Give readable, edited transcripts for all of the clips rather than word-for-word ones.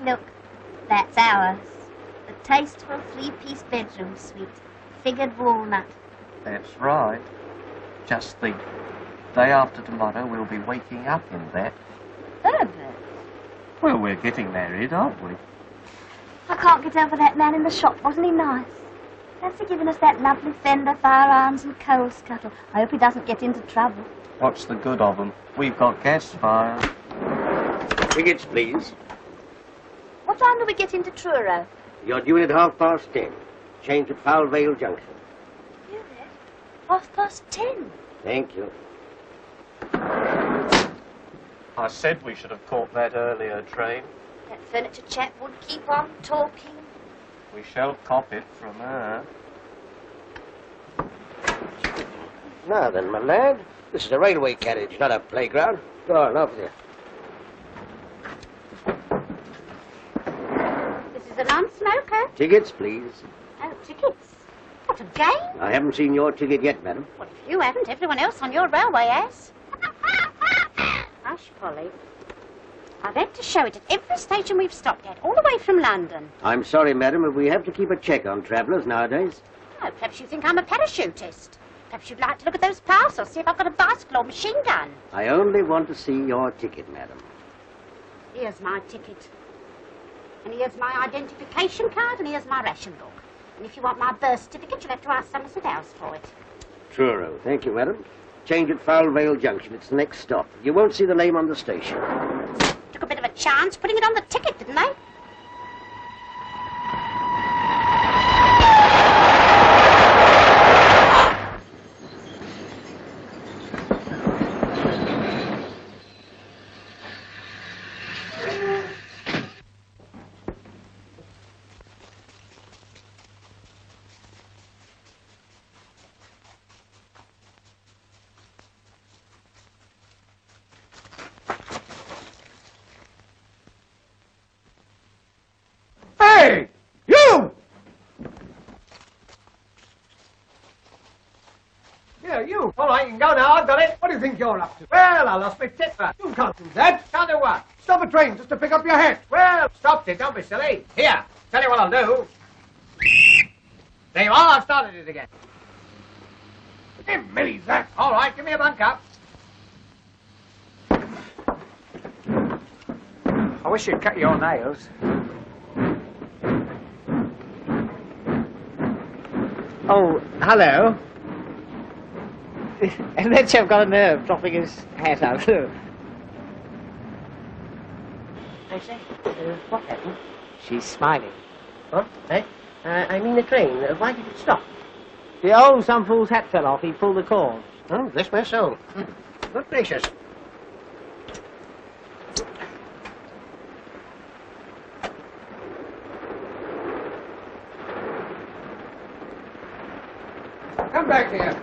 Look, that's ours. The tasteful three-piece bedroom suite, figured walnut. That's right. Just think, day after tomorrow we'll be waking up in that. Herbert. Well, we're getting married, aren't we? I can't get over that man in the shop. Wasn't he nice? Fancy giving us that lovely Fender firearms and coal scuttle. I hope he doesn't get into trouble. What's the good of them? We've got gas fires. Tickets, please. What time do we get into Truro? You're due in at 10:30. Change at Foul Vale Junction. You there? 10:30. Thank you. I said we should have caught that earlier train. That furniture chap would keep on talking. We shall cop it from her. Now then, my lad, this is a railway carriage, not a playground. Go on, off with you. This is a non-smoker. Tickets, please. Oh, tickets. What a game. I haven't seen your ticket yet, madam. Well, if you haven't, everyone else on your railway has. Hush, Polly. I've had to show it at every station we've stopped at, all the way from London. I'm sorry, madam, but we have to keep a check on travellers nowadays. Oh, perhaps you think I'm a parachutist. Perhaps you'd like to look at those parcels, see if I've got a bicycle or machine gun. I only want to see your ticket, madam. Here's my ticket. And here's my identification card, and here's my ration book. And if you want my birth certificate, you'll have to ask Somerset House for it. Truro. Thank you, madam. Change at Foul Vale Junction. It's the next stop. You won't see the name on the station. Took a bit of a chance putting it on the ticket, didn't they? Hey! You! Yeah, you. All right, you can go now. I've got it. What do you think you're up to? Well, I lost my tipper. You can't do that. Can't do what? Stop a train just to pick up your hat. Well, stopped it. Don't be silly. Here, tell you what I'll do. There you are. I've started it again. Give me that. All right, give me a bunk up. I wish you'd cut your nails. Oh, hello. And that chap got a nerve dropping his hat out. I say, what happened? She's smiling. What? Eh? I mean the train. Why did it stop? Some fool's hat fell off. He pulled the cord. Oh, bless my soul. Good gracious. Come back here.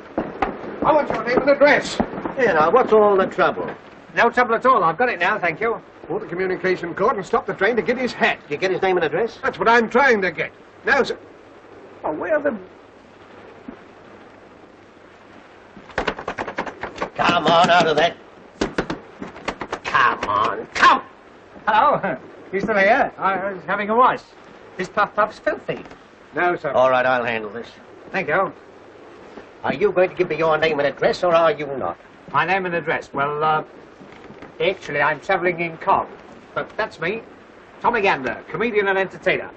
I want your name and address. Here now, what's all the trouble? No trouble at all. I've got it now, thank you. Pull the communication cord and stop the train to get his hat. Did you get his name and address? That's what I'm trying to get. Now, sir. Oh, where the... Come on out of that. Come on, come! Hello. You still here? I was having a wash. This puff's filthy. No, sir. All right, I'll handle this. Thank you. Are you going to give me your name and address, or are you not? My name and address. Well, actually, I'm travelling in Cog. But that's me. Tommy Gander, comedian and entertainer.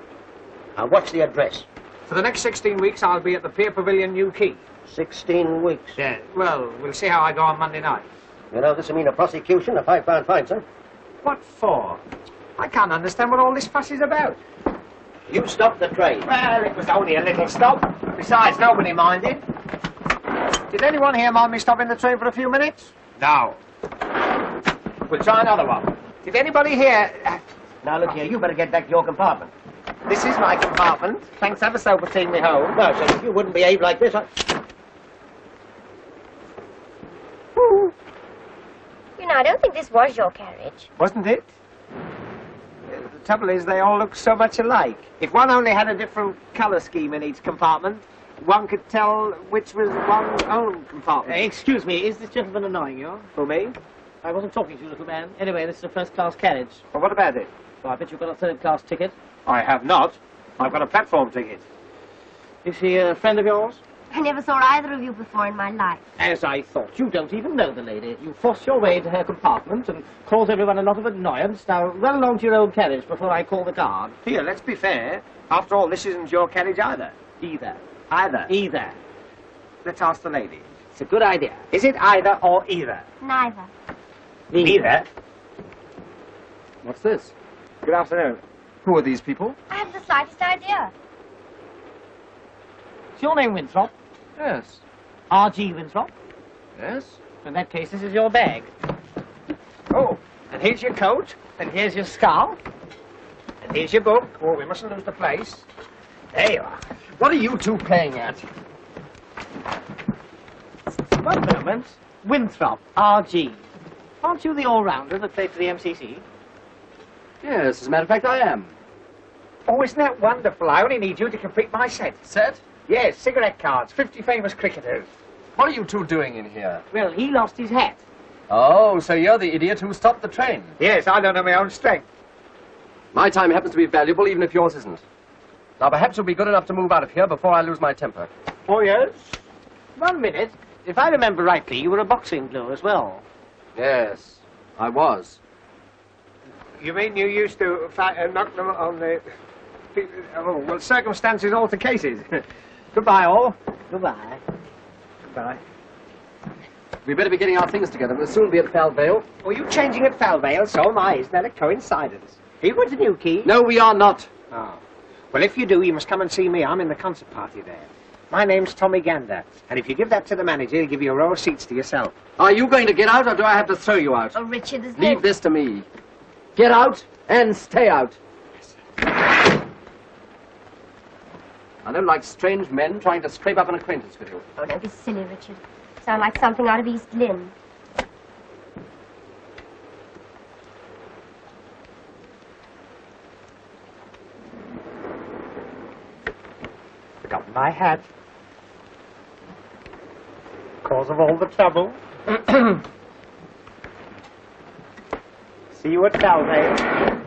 Now, what's the address? For the next 16 weeks, I'll be at the Pier Pavilion, New Quay. 16 weeks? Yeah. Well, we'll see how I go on Monday night. You know, this will mean a prosecution, a £5 fine, sir. What for? I can't understand what all this fuss is about. You stopped the train. Well, it was only a little stop. Besides, nobody minded. Did anyone here mind me stopping the train for a few minutes? No. We'll try another one. Did anybody here... Now, look here, you better get back to your compartment. This is my compartment. Thanks ever so for seeing me home. No, sir, if you wouldn't behave like this, You know, I don't think this was your carriage. Wasn't it? The trouble is, they all look so much alike. If one only had a different colour scheme in each compartment, one could tell which was one's own compartment. Excuse me, is this gentleman annoying you? For me? I wasn't talking to you, little man. Anyway, this is a first-class carriage. Well, what about it? So I bet you've got a third-class ticket. I have not. I've got a platform ticket. Is he a friend of yours? I never saw either of you before in my life. As I thought. You don't even know the lady. You force your way into her compartment and cause everyone a lot of annoyance. Now, run along to your old carriage before I call the guard. Here, let's be fair. After all, this isn't your carriage either. Either. Either. Either. Let's ask the lady. It's a good idea. Is it either or either? Neither. Neither? What's this? Good afternoon. Who are these people? I haven't the slightest idea. Is your name Winthrop? Yes. R.G. Winthrop? Yes? In that case, this is your bag. Oh, and here's your coat. And here's your scarf. And here's your book. Oh, we mustn't lose the place. There you are. What are you two playing at? One moment. Winthrop, R.G. Aren't you the all-rounder that played for the MCC? Yes, as a matter of fact, I am. Oh, isn't that wonderful? I only need you to complete my set. Set? Yes, cigarette cards, 50 famous cricketers. What are you two doing in here? Well, he lost his hat. Oh, so you're the idiot who stopped the train. Yes, I don't know my own strength. My time happens to be valuable, even if yours isn't. Now, perhaps you'll be good enough to move out of here before I lose my temper. Oh, yes? 1 minute. If I remember rightly, you were a boxing glue as well. Yes, I was. You mean you used to knock them on the... Oh, well, circumstances alter cases. Goodbye, all. Goodbye. Goodbye. We'd better be getting our things together. We'll soon be at Falvale. Oh, you changing at Falvale? So am I. Isn't that a coincidence? Are you going to Newquay? No, we are not. Oh. Well, if you do, you must come and see me. I'm in the concert party there. My name's Tommy Gander. And if you give that to the manager, he'll give you a row of seats to yourself. Are you going to get out, or do I have to throw you out? Oh, Richard, there's Leave this to me. Get out and stay out. I don't like strange men trying to scrape up an acquaintance with you. Oh, don't be silly, Richard. Sound like something out of East Lynne. Forgotten my hat. Cause of all the trouble. See you at Falvale.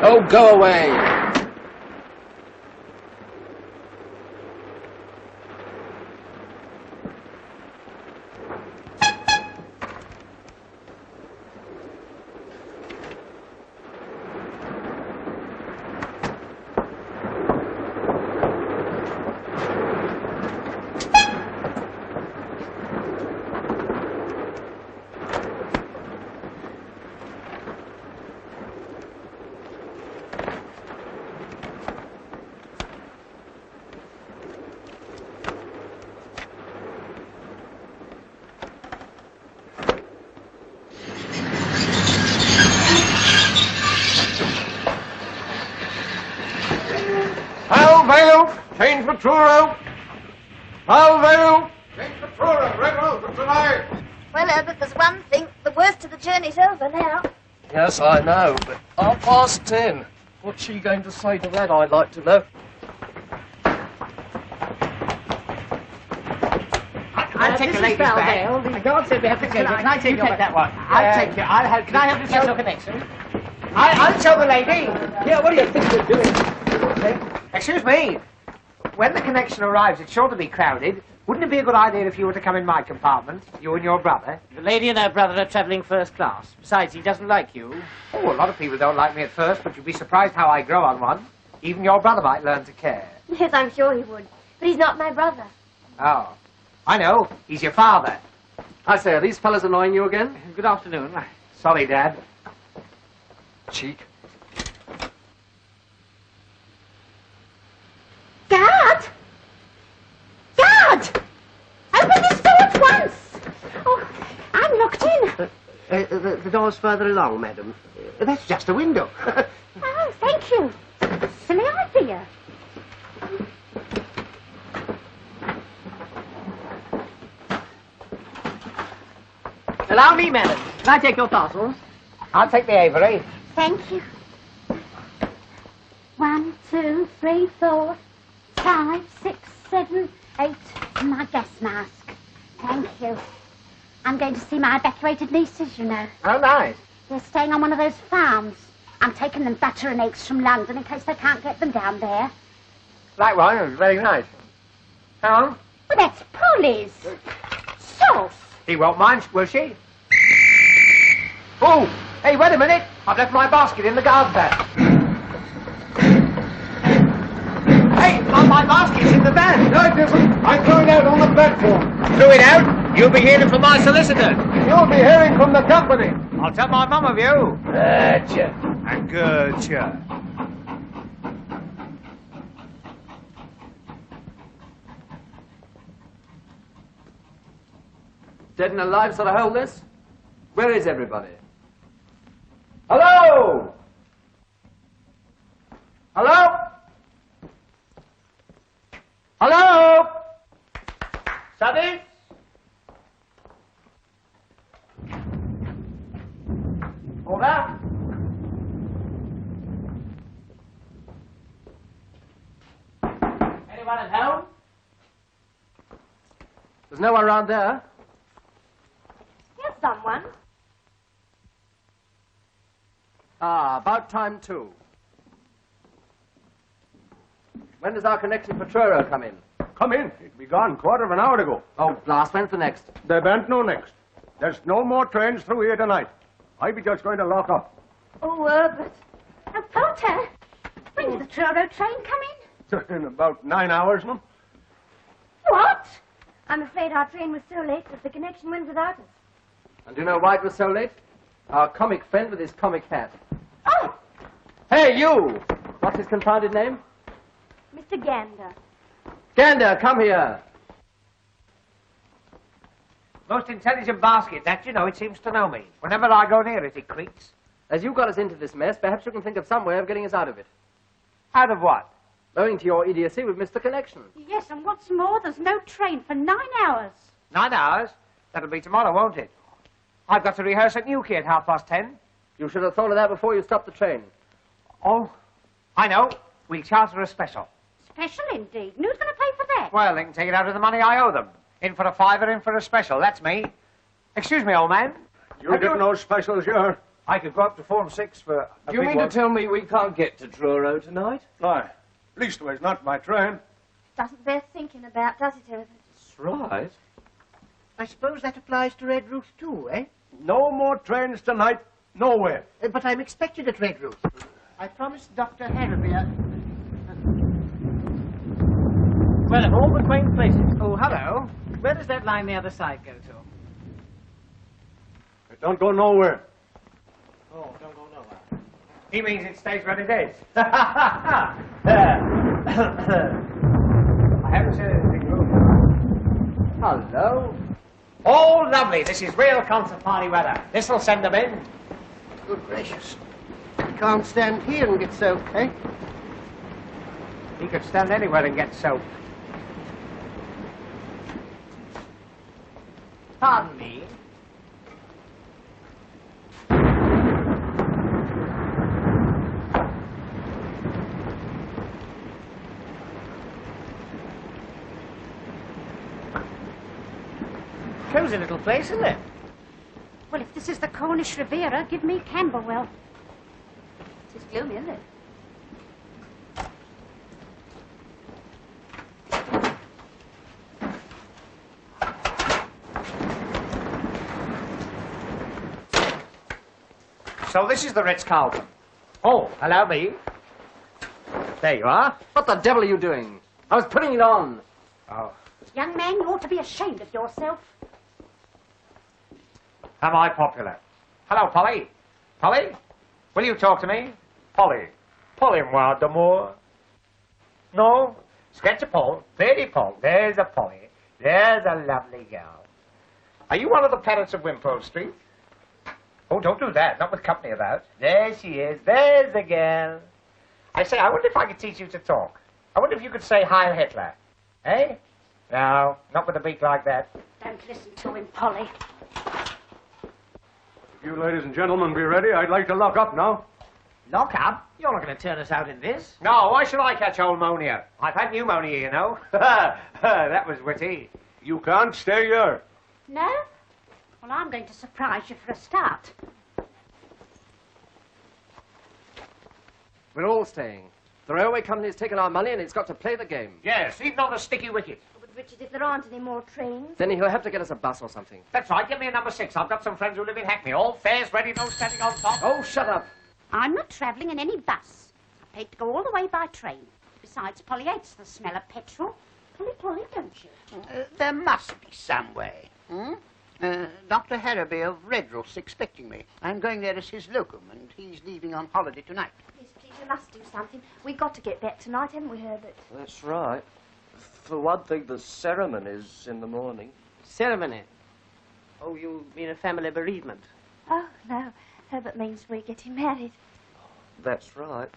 Oh, go away! Falvale, change for Truro. Falvale, change for Truro. Red Road for tonight. Well, Herbert, there's one thing. The worst of the journey's over now. Yes, I know, but 10:30. What's she going to say to that, I'd like to know? I'll take the ladies back. The guard said we have to take it. Can I take that one? I'll take it. I'll help. Can I help you set up a connection? I'll show the lady. Yeah, what do you think you're doing? Excuse me. When the connection arrives, it's sure to be crowded. Wouldn't it be a good idea if you were to come in my compartment, you and your brother? The lady and her brother are travelling first class. Besides, he doesn't like you. Oh, a lot of people don't like me at first, but you'd be surprised how I grow on one. Even your brother might learn to care. Yes, I'm sure he would. But he's not my brother. Oh, I know. He's your father. I say, are these fellas annoying you again? Good afternoon. Sorry, Dad. Cheek. Dad! Dad! Open this door at once! Oh, I'm locked in. The door's further along, madam. That's just a window. Oh, thank you. Silly idea. Allow me, madam. Can I take your parcels? I'll take the Avery. Thank you. 1, 2, 3, 4, 5, 6, 7, 8. My gas mask. Thank you. I'm going to see my evacuated nieces, you know. Oh, nice. They're staying on one of those farms. I'm taking them butter and eggs from London in case they can't get them down there. Like one, it was very nice. Hang on. Well, that's Polly's. Sauce. He won't mind, will she? Oh, hey, wait a minute. I've left my basket in the garden van. Hey, my basket's in the van. No, it isn't. I threw it out on the platform. Threw it out? You'll be hearing from my solicitor. You'll be hearing from the company. I'll tell my mum of you. Gotcha. And gotcha. Dead and alive sort of hold this? Where is everybody? Hello? Hello? Hello? Study? Order? Anyone at home? There's no one around there. Here's someone. Ah, about time too. When does our connection for Truro come in? Come in. It'll be gone quarter of an hour ago. Oh, blast, when's the next? There ben't no next. There's no more trains through here tonight. I be just going to lock up. Oh, but... Oh, Porter. When did the Truro train come in? In about 9 hours, ma'am. What? I'm afraid our train was so late that the connection went without us. And do you know why it was so late? Our comic friend with his comic hat. Oh, Hey, you! What's his confounded name? Mr. Gander. Gander, come here. Most intelligent basket, that, you know, it seems to know me. Whenever I go near it, it creaks. As you got us into this mess, perhaps you can think of some way of getting us out of it. Out of what? Owing to your idiocy, we've missed the connection. yes, and what's more, there's no train for 9 hours. 9 hours? That'll be tomorrow, won't it? I've got to rehearse at Newquay at 10:30. You should have thought of that before you stopped the train. Oh, I know. We'll charter a special. Special indeed. And who's going to pay for that? Well, they can take it out of the money I owe them. In for a fiver, in for a special. That's me. Excuse me, old man. You get no specials here. I could go up to Form 6 for a Do you big mean one. to tell me we can't get to Truro tonight? Aye. Leastways, not by train. Doesn't bear thinking about, does it, Herbert? That's right. I suppose that applies to Red Route too, eh? No more trains tonight, nowhere. But I'm expected at Red Route. I promised Dr. Harrowby. Well, of all the quaint places. Oh, hello. Where does that line the other side go to? It don't go nowhere. Oh, don't go nowhere. He means it stays where it is. I haven't said anything rude. Hello. Oh, lovely. This is real concert party weather. This'll send them in. Good gracious. You can't stand here and get soaked, eh? He could stand anywhere and get soaked. Pardon me. Cozy little place, isn't it? Well, if this is the Cornish Riviera, give me Camberwell. It's gloomy, isn't it? So this is the Ritz-Carlton. Oh, allow me. There you are. What the devil are you doing? I was putting it on. Oh. Young man, you ought to be ashamed of yourself. Am I popular? Hello, Polly. Polly? Will you talk to me? Polly. Polly-moi d'amour. No? Sketch a Paul. Very Paul. There's a Polly. There's a lovely girl. Are you one of the parrots of Wimpole Street? Oh, don't do that. Not with company about. There she is. There's the girl. I say, I wonder if I could teach you to talk. I wonder if you could say Heil Hitler. Eh? No, not with a beak like that. Don't listen to him, Polly. If you ladies and gentlemen be ready, I'd like to lock up now. Lock up? You're not going to turn us out in this. No, why should I catch pneumonia? I've had pneumonia, you know. That was witty. You can't stay here. No? Well, I'm going to surprise you for a start. We're all staying. The railway company's taken our money and it's got to play the game. Yes, even on a sticky wicket. But Richard, if there aren't any more trains... Then he'll have to get us a bus or something. That's right, get me a number 6. I've got some friends who live in Hackney. All fares ready, no standing on top. Oh, shut up. I'm not travelling in any bus. I paid to go all the way by train. Besides, Polly hates the smell of petrol. Polly, don't you? There must be some way. Dr. Harrowby of Redruth's expecting me. I'm going there as his locum, and he's leaving on holiday tonight. Yes, please, we must do something. We've got to get back tonight, haven't we, Herbert? That's right. For one thing, the ceremony's in the morning. Ceremony? Oh, you mean a family bereavement? Oh, no. Herbert means we're getting married. That's right.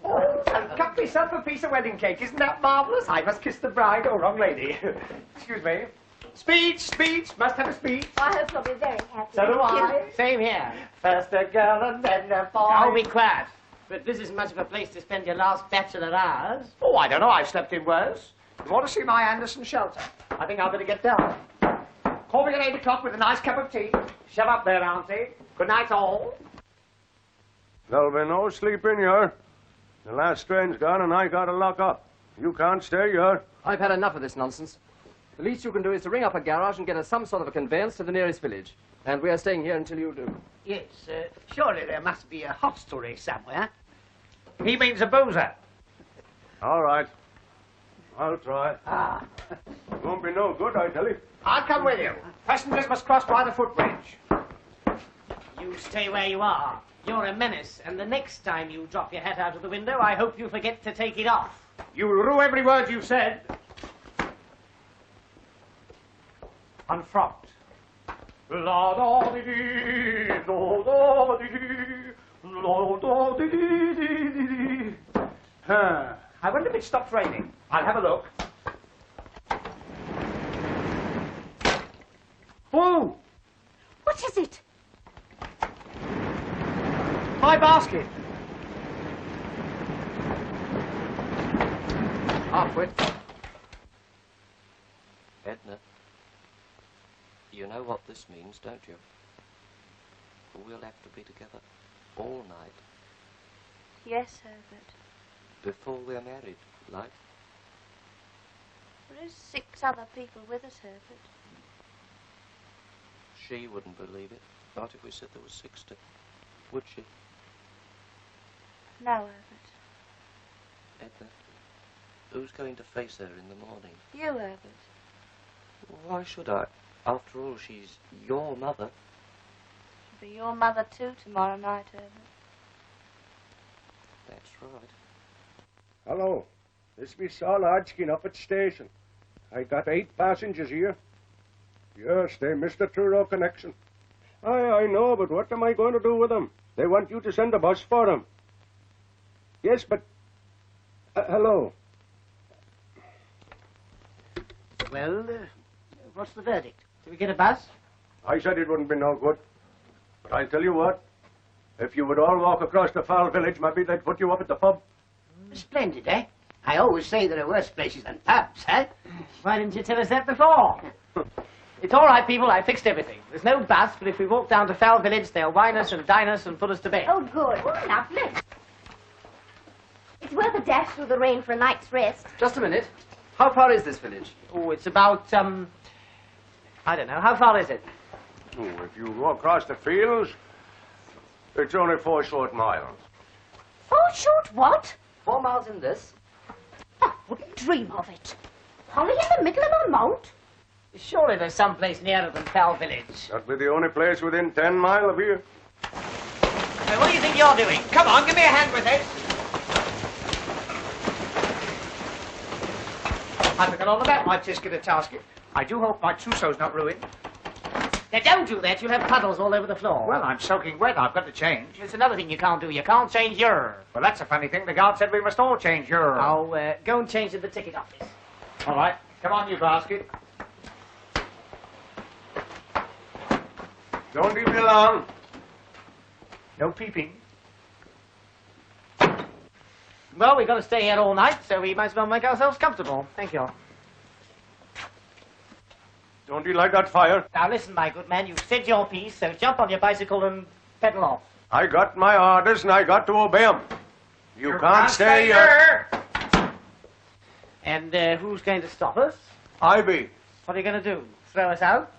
Oh, and cut myself a piece of wedding cake. Isn't that marvellous? I must kiss the bride. Oh, wrong lady. Excuse me. Speech. Must have a speech. I hope you'll be very happy. So do I. Same here. First a girl and then a boy. Oh, be quiet. But this isn't much of a place to spend your last bachelor hours. Oh, I don't know. I've slept in worse. You want to see my Anderson shelter? I think I'll better get down. Call me at 8 o'clock with a nice cup of tea. Shut up there, Auntie. Good night, all. There'll be no sleep in here. The last train's gone and I gotta lock up. You can't stay here. I've had enough of this nonsense. The least you can do is to ring up a garage and get us some sort of a conveyance to the nearest village. And we are staying here until you do. Yes, surely there must be a hostelry somewhere. He means a boozer. All right. I'll try. Won't be no good, I tell you. I'll come with you. Passengers must cross by the footbridge. You stay where you are. You're a menace, and the next time you drop your hat out of the window, I hope you forget to take it off. You'll rue every word you've said. Unfrocked. La da dee dee, do da dee dee, la da dee dee dee dee. I wonder if it stopped raining. I'll have a look. Whoa! What is it? My basket. Halfwit. Edna, you know what this means, don't you? We'll have to be together all night Yes, Herbert. before we're married, like. There is 6 other people with us, Herbert. She wouldn't believe it, not if we said there was 60, would she? No, Herbert. Edna, who's going to face her in the morning? You, Herbert. Why should I? After all, she's your mother. She'll be your mother, too, tomorrow night, Herbert. That's right. Hello. This is Saul Hodgkin up at station. I got 8 passengers here. Yes, they missed the Truro connection. I know, but what am I going to do with them? They want you to send a bus for them. Yes, but... hello. Well, what's the verdict? Do we get a bus? I said it wouldn't be no good. But I'll tell you what. If you would all walk across the foul village, maybe they'd put you up at the pub. Splendid, eh? I always say there are worse places than pubs, eh? Why didn't you tell us that before? It's all right, people. I fixed everything. There's no bus, but if we walk down to Foul Village, they'll wine us and dine us and put us to bed. Oh, good. Oh, lovely. It's worth a dash through the rain for a night's rest. Just a minute. How far is this village? Oh, it's about, I don't know. How far is it? Oh, if you go across the fields, It's only 4 short miles. 4 short what? 4 miles in this. I wouldn't dream of it. Holly in the middle of a moat? Surely there's some place nearer than Pal Village. That'll be the only place within 10 miles of here. Hey, what do you think you're doing? Come on, give me a hand with this. I forgot all about my tisket and tasket. I do hope my trousseau's not ruined. Now, don't do that. You'll have puddles all over the floor. Well, I'm soaking wet. I've got to change. It's another thing you can't do. You can't change your... Well, that's a funny thing. The guard said we must all change your... Oh, go and change in the ticket office. All right. Come on, you basket. Don't leave me alone. No peeping. Well, we've got to stay here all night, so we might as well make ourselves comfortable. Thank you. Don't you like that fire? Now, listen, my good man. You've said your piece, so jump on your bicycle and pedal off. I got my orders and I got to obey 'em. You can't stay here. And who's going to stop us? I be. What are you going to do? Throw us out?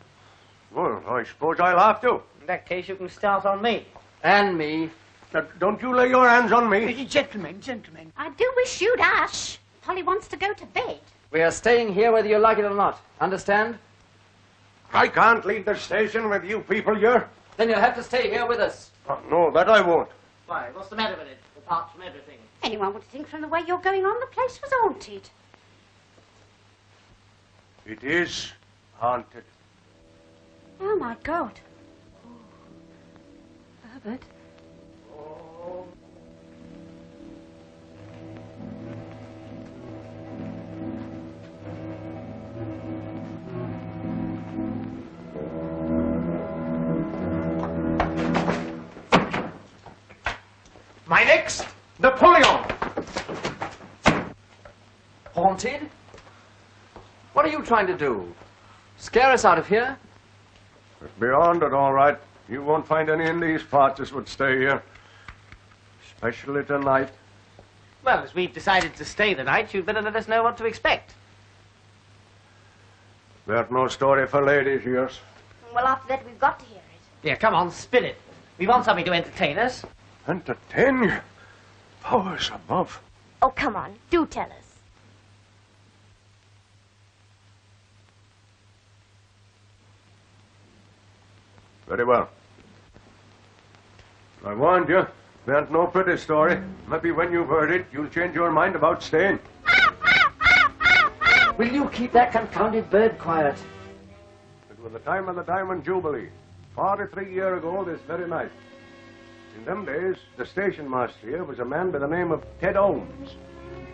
Well, I suppose I'll have to. In that case, you can start on me. And me. Now, don't you lay your hands on me. Gentlemen, gentlemen. I do wish you'd hush. Polly wants to go to bed. We are staying here whether you like it or not. Understand? I can't leave the station with you people here. Then you'll have to stay here with us. Oh, no, that I won't. Why, what's the matter with it, apart from everything? Anyone would think from the way you're going on, the place was haunted. It is haunted. Oh, my God. Herbert. My next, Napoleon. Haunted? What are you trying to do? Scare us out of here? Beyond it, all right. You won't find any in these parts as would stay here. Especially tonight. Well, as we've decided to stay the night, you'd better let us know what to expect. There's no story for ladies, yours. Well, after that, we've got to hear it. Yeah, come on, spill it. We want something to entertain us. Entertain you? Powers above. Oh, come on. Do tell us. Very well. I warned you. There's no pretty story. Maybe when you've heard it, you'll change your mind about staying. Will you keep that confounded bird quiet? It was the time of the Diamond Jubilee. 43 years ago this very night. In them days, the station master here was a man by the name of Ted Holmes.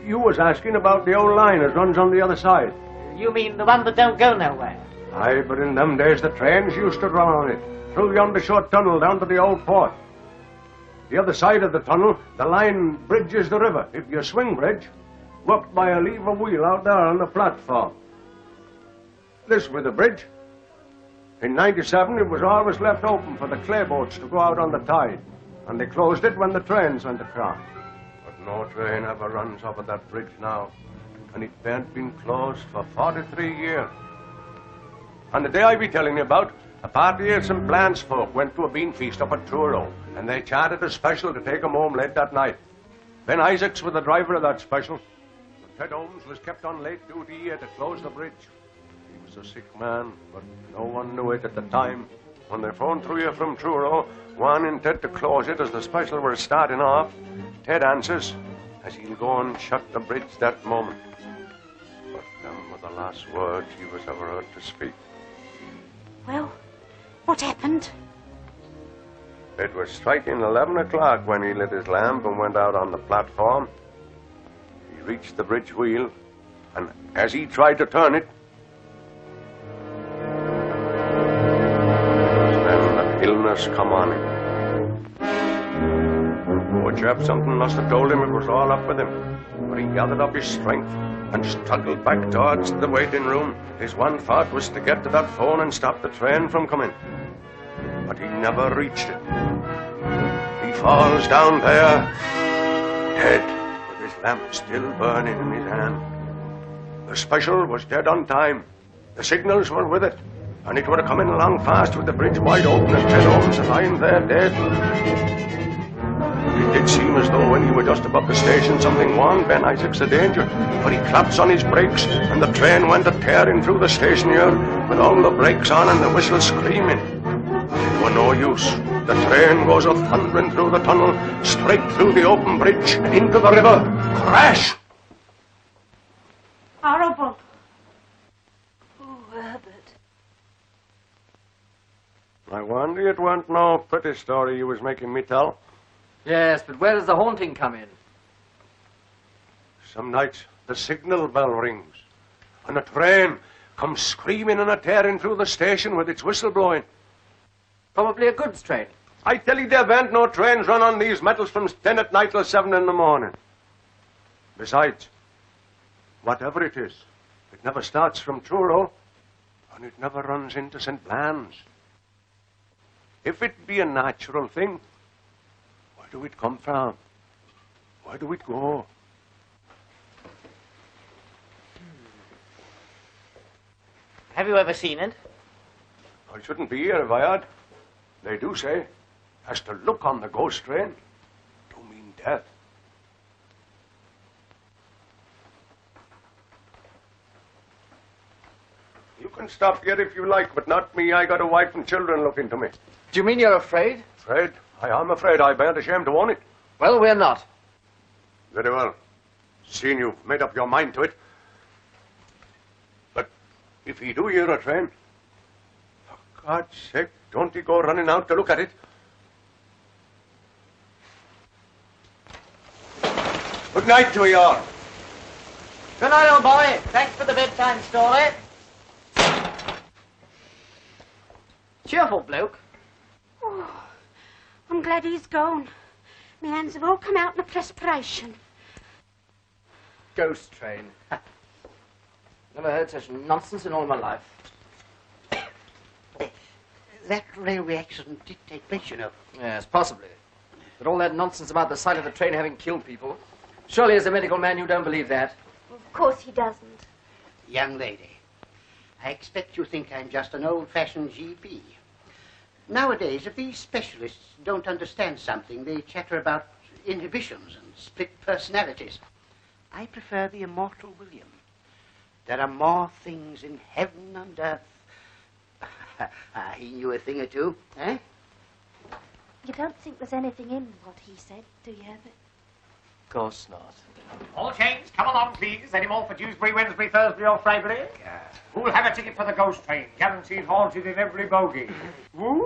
You was asking about the old line that runs on the other side. You mean the one that don't go nowhere? Aye, but in them days the trains used to run on it, through yonder short tunnel down to the old port. The other side of the tunnel, the line bridges the river. If you swing bridge, worked by a lever wheel out there on the platform. This was the bridge. In '97, it was always left open for the clay boats to go out on the tide, and they closed it when the trains went across. But no train ever runs over that bridge now, and it ain't been closed for 43 years. And the day I be telling you about, a party of St. Blanche folk went to a bean feast up at Truro, and they chartered a special to take 'em home late that night. Ben Isaacs was the driver of that special. But Ted Holmes was kept on late duty here to close the bridge. He was a sick man, but no one knew it at the time. When they phoned through here from Truro, wanting Ted to close it as the special was starting off, Ted answers as he'll go and shut the bridge that moment. But them were the last words he was ever heard to speak. Well, what happened? It was striking 11 o'clock when he lit his lamp and went out on the platform. He reached the bridge wheel, and as he tried to turn it, then that illness come on him. Poor chap, something must have told him it was all up with him. But he gathered up his strength and struggled back towards the waiting room. His one thought was to get to that phone and stop the train from coming. But he never reached it. He falls down there, dead, with his lamp still burning in his hand. The special was dead on time. The signals were with it. And it would have come in along fast with the bridge wide open and 10 homes lying there dead. It did seem as though when he were just above the station, something warned Ben Isaacs of danger. But he claps on his brakes, and the train went a-tearing through the station here, with all the brakes on and the whistle screaming. It were no use. The train goes a-thundering through the tunnel, straight through the open bridge, and into the river. Crash! Horrible. Oh, Herbert. I wonder it weren't no pretty story you was making me tell. Yes, but where does the haunting come in? Some nights the signal bell rings, and a train comes screaming and a-tearing through the station with its whistle blowing. Probably a goods train. I tell you, there weren't no trains run on these metals from 10 at night till 7 in the morning. Besides, whatever it is, it never starts from Truro, and it never runs into St. Blan's. If it be a natural thing, where do it come from? Where do it go? Have you ever seen it? I shouldn't be here if I had. They do say, as to look on the ghost train, do mean death. You can stop here if you like, but not me. I got a wife and children looking to me. Do you mean you're afraid? Afraid? I am afraid. I bear ashamed to own it. Well, we're not. Very well. Seeing you've made up your mind to it. But if he do hear a train, for God's sake, don't he go running out to look at it? Good night to you all. Good night, old boy. Thanks for the bedtime story. Cheerful bloke. Oh, I'm glad he's gone. My hands have all come out in a perspiration. Ghost train. Never heard such nonsense in all my life. That railway accident did take place, you know. Yes, possibly. But all that nonsense about the sight of the train having killed people. Surely as a medical man you don't believe that. Of course he doesn't. Young lady, I expect you think I'm just an old-fashioned GP. Nowadays, if these specialists don't understand something, they chatter about inhibitions and split personalities. I prefer the immortal William. There are more things in heaven and earth. He knew a thing or two, eh? You don't think there's anything in what he said, do you, Herbert? Of course not. All change, come along, please. Any more for Dewsbury, Wednesbury, Thursbury, or Friday? Who'll have a ticket for the ghost train? Guaranteed haunted in every bogie. Woo!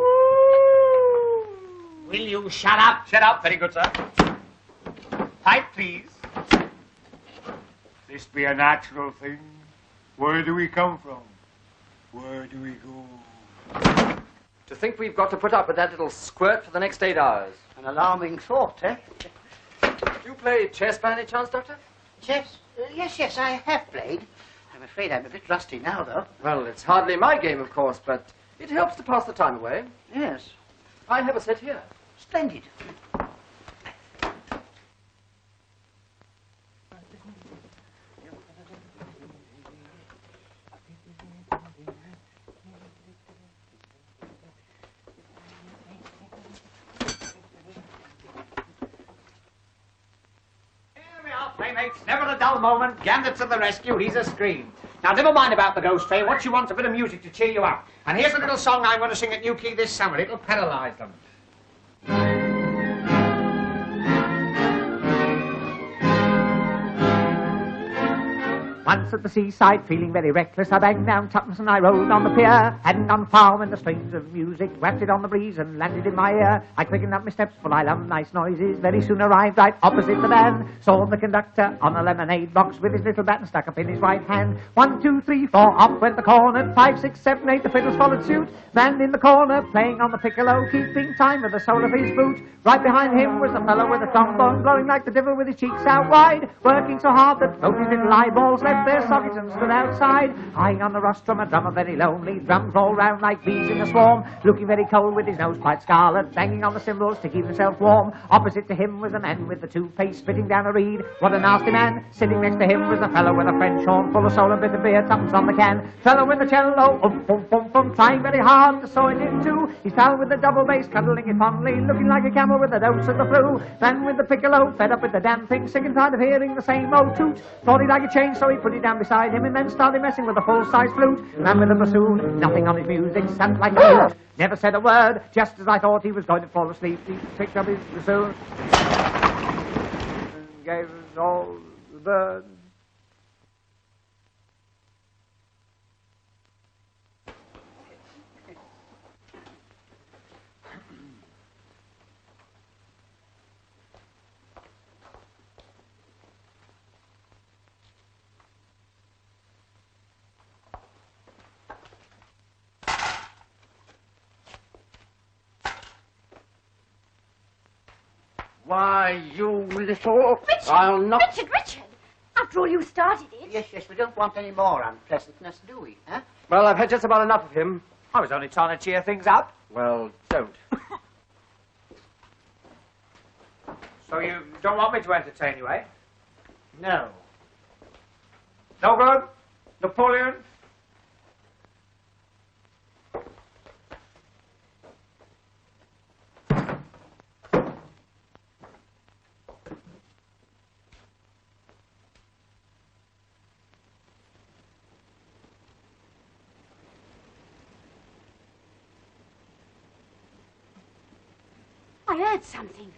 Will you shut up? Shut up. Very good, sir. Pipe, please. This be a natural thing. Where do we come from? Where do we go? To think we've got to put up with that little squirt for the next 8 hours. An alarming thought, eh? Do you play chess by any chance, Doctor? Chess? Yes, I have played. I'm afraid I'm a bit rusty now, though. Well, it's hardly my game, of course, but it helps to pass the time away. Yes. I have a set here. Splendid. Playmates, never a dull moment. Gander to the rescue, he's a scream. Now, never mind about the ghost train. What you want's a bit of music to cheer you up. And here's a little song I'm going to sing at New Key this summer. It'll paralyze them. Once at the seaside, feeling very reckless, I banged down tuppence and I rode on the pier. Hadn't gone far when the strains of music wafted on the breeze and landed in my ear. I quickened up my steps, for I love nice noises. Very soon arrived right opposite the band. Saw the conductor on a lemonade box with his little baton stuck up in his right hand. 1, 2, 3, 4, up went the cornet. 5, 6, 7, 8, the fiddles followed suit. Man in the corner, playing on the piccolo, keeping time with the sole of his boot. Right behind him was the fellow with the trombone, blowing like the devil with his cheeks out wide, working so hard that both his little eyeballs left stripped their sockets and stood outside. Eyeing on the rostrum, a drummer very lonely, drums all round like bees in a swarm, looking very cold with his nose quite scarlet, banging on the cymbals to keep himself warm. Opposite to him was a man with the toothpaste spitting down a reed. What a nasty man! Sitting next to him was a fellow with a French horn, full of soul and bit of beer, thumbs on the can. Fellow with the cello, trying very hard to saw it in two. He's pal with the double bass, cuddling it fondly, looking like a camel with a dose of the flu. Man with the piccolo, fed up with the damn thing, sick and tired of hearing the same old toot. Thought he'd like a change, so he put it down beside him and then started messing with the full-size flute. Man with the bassoon, nothing on his music, sat like a mute. Never said a word, just as I thought he was going to fall asleep. He picked up his bassoon and gave us all the birds. Why, you little... Richard! I'll not... Richard! After all, you started it. Yes, we don't want any more unpleasantness, do we, huh? Well, I've had just about enough of him. I was only trying to cheer things up. Well, don't. So you don't want me to entertain you, eh? No. No good? Napoleon? I heard something.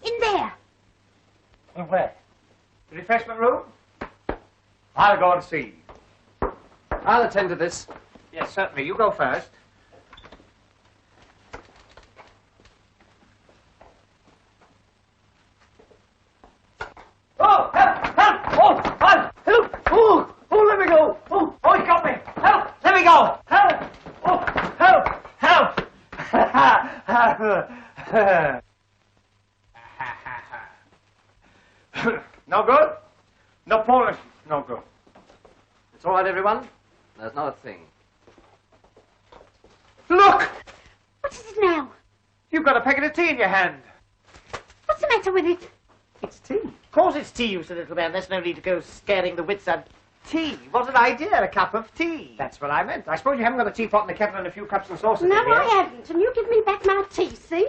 In there. And where? The refreshment room? I'll go and see. I'll attend to this. Yes, certainly. You go first. Oh, help! Help! Oh, help! Oh, let me go! Oh, he got me! Help! Let me go! Help! Oh, help! Help! No good? Napoleon, no good. It's all right, everyone. There's not a thing. Look! What is it now? You've got a packet of tea in your hand. What's the matter with it? It's tea. Of course it's tea, you silly little man. There's no need to go scaring the wits out. Tea. What an idea, a cup of tea. That's what I meant. I suppose you haven't got a teapot and a kettle and a few cups and saucers No, in here. I haven't. And you give me back my tea, see?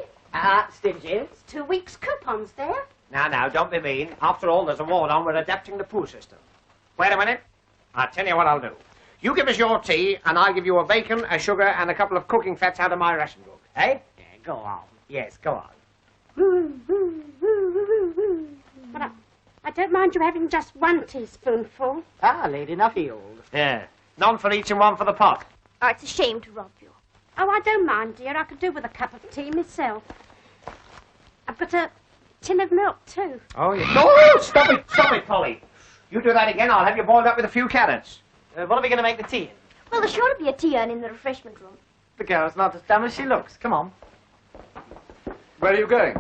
Stingy. It's 2 weeks' coupons there. Now, don't be mean. After all, there's a war on. We're adapting the poo system. Wait a minute. I'll tell you what I'll do. You give us your tea, and I'll give you a bacon, a sugar, and a couple of cooking fats out of my ration book. Eh? Yeah, go on. Yes, go on. But I don't mind you having just 1 teaspoonful. Lady enough healed. Yeah. None for each and one for the pot. Oh, it's a shame to rob you. Oh, I don't mind, dear. I could do with a cup of tea myself. I've got a tin of milk, too. Oh, yeah. No, stop it, Polly. You do that again, I'll have you boiled up with a few carrots. What are we going to make the tea in? Well, there's sure to be a tea urn in the refreshment room. The girl's not as dumb as she looks. Come on. Where are you going?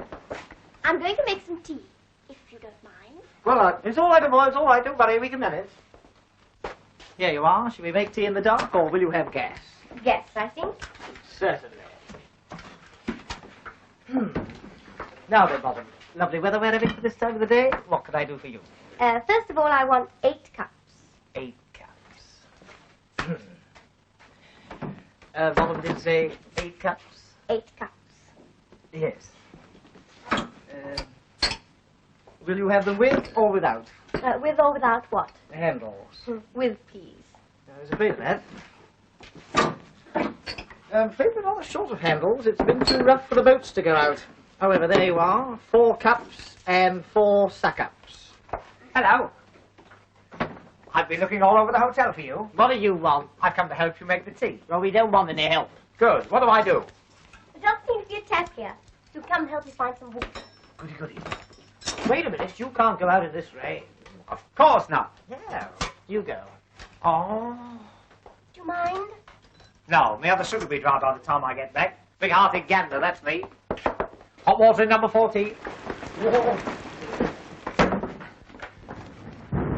I'm going to make some tea, if you don't mind. Well, It's all right, boy. It's all right. Don't worry. We can manage. Here you are. Shall we make tea in the dark, or will you have gas? Yes, I think. Certainly. Now then, Bottom. Lovely weather we're having for this time of the day. What can I do for you? First of all, I want 8 cups. 8 cups. Bottom did say 8 cups? 8 cups. Yes. Will you have them with or without? With or without what? Handles. With please. There's a bit of that. I'm afraid we're rather short of handles. It's been too rough for the boats to go out. However, there you are. 4 cups and 4 suck-ups. Hello. I've been looking all over the hotel for you. What do you want? I've come to help you make the tea. Well, we don't want any help. Good. What do I do? There doesn't seem to be a tap here. So come help me find some water. Goody. Wait a minute. You can't go out in this rain. Of course not. Yeah. You go. Oh. Do you mind? No, my other suit will be dry by the time I get back. Big-hearted gander, that's me. Hot water in number 14.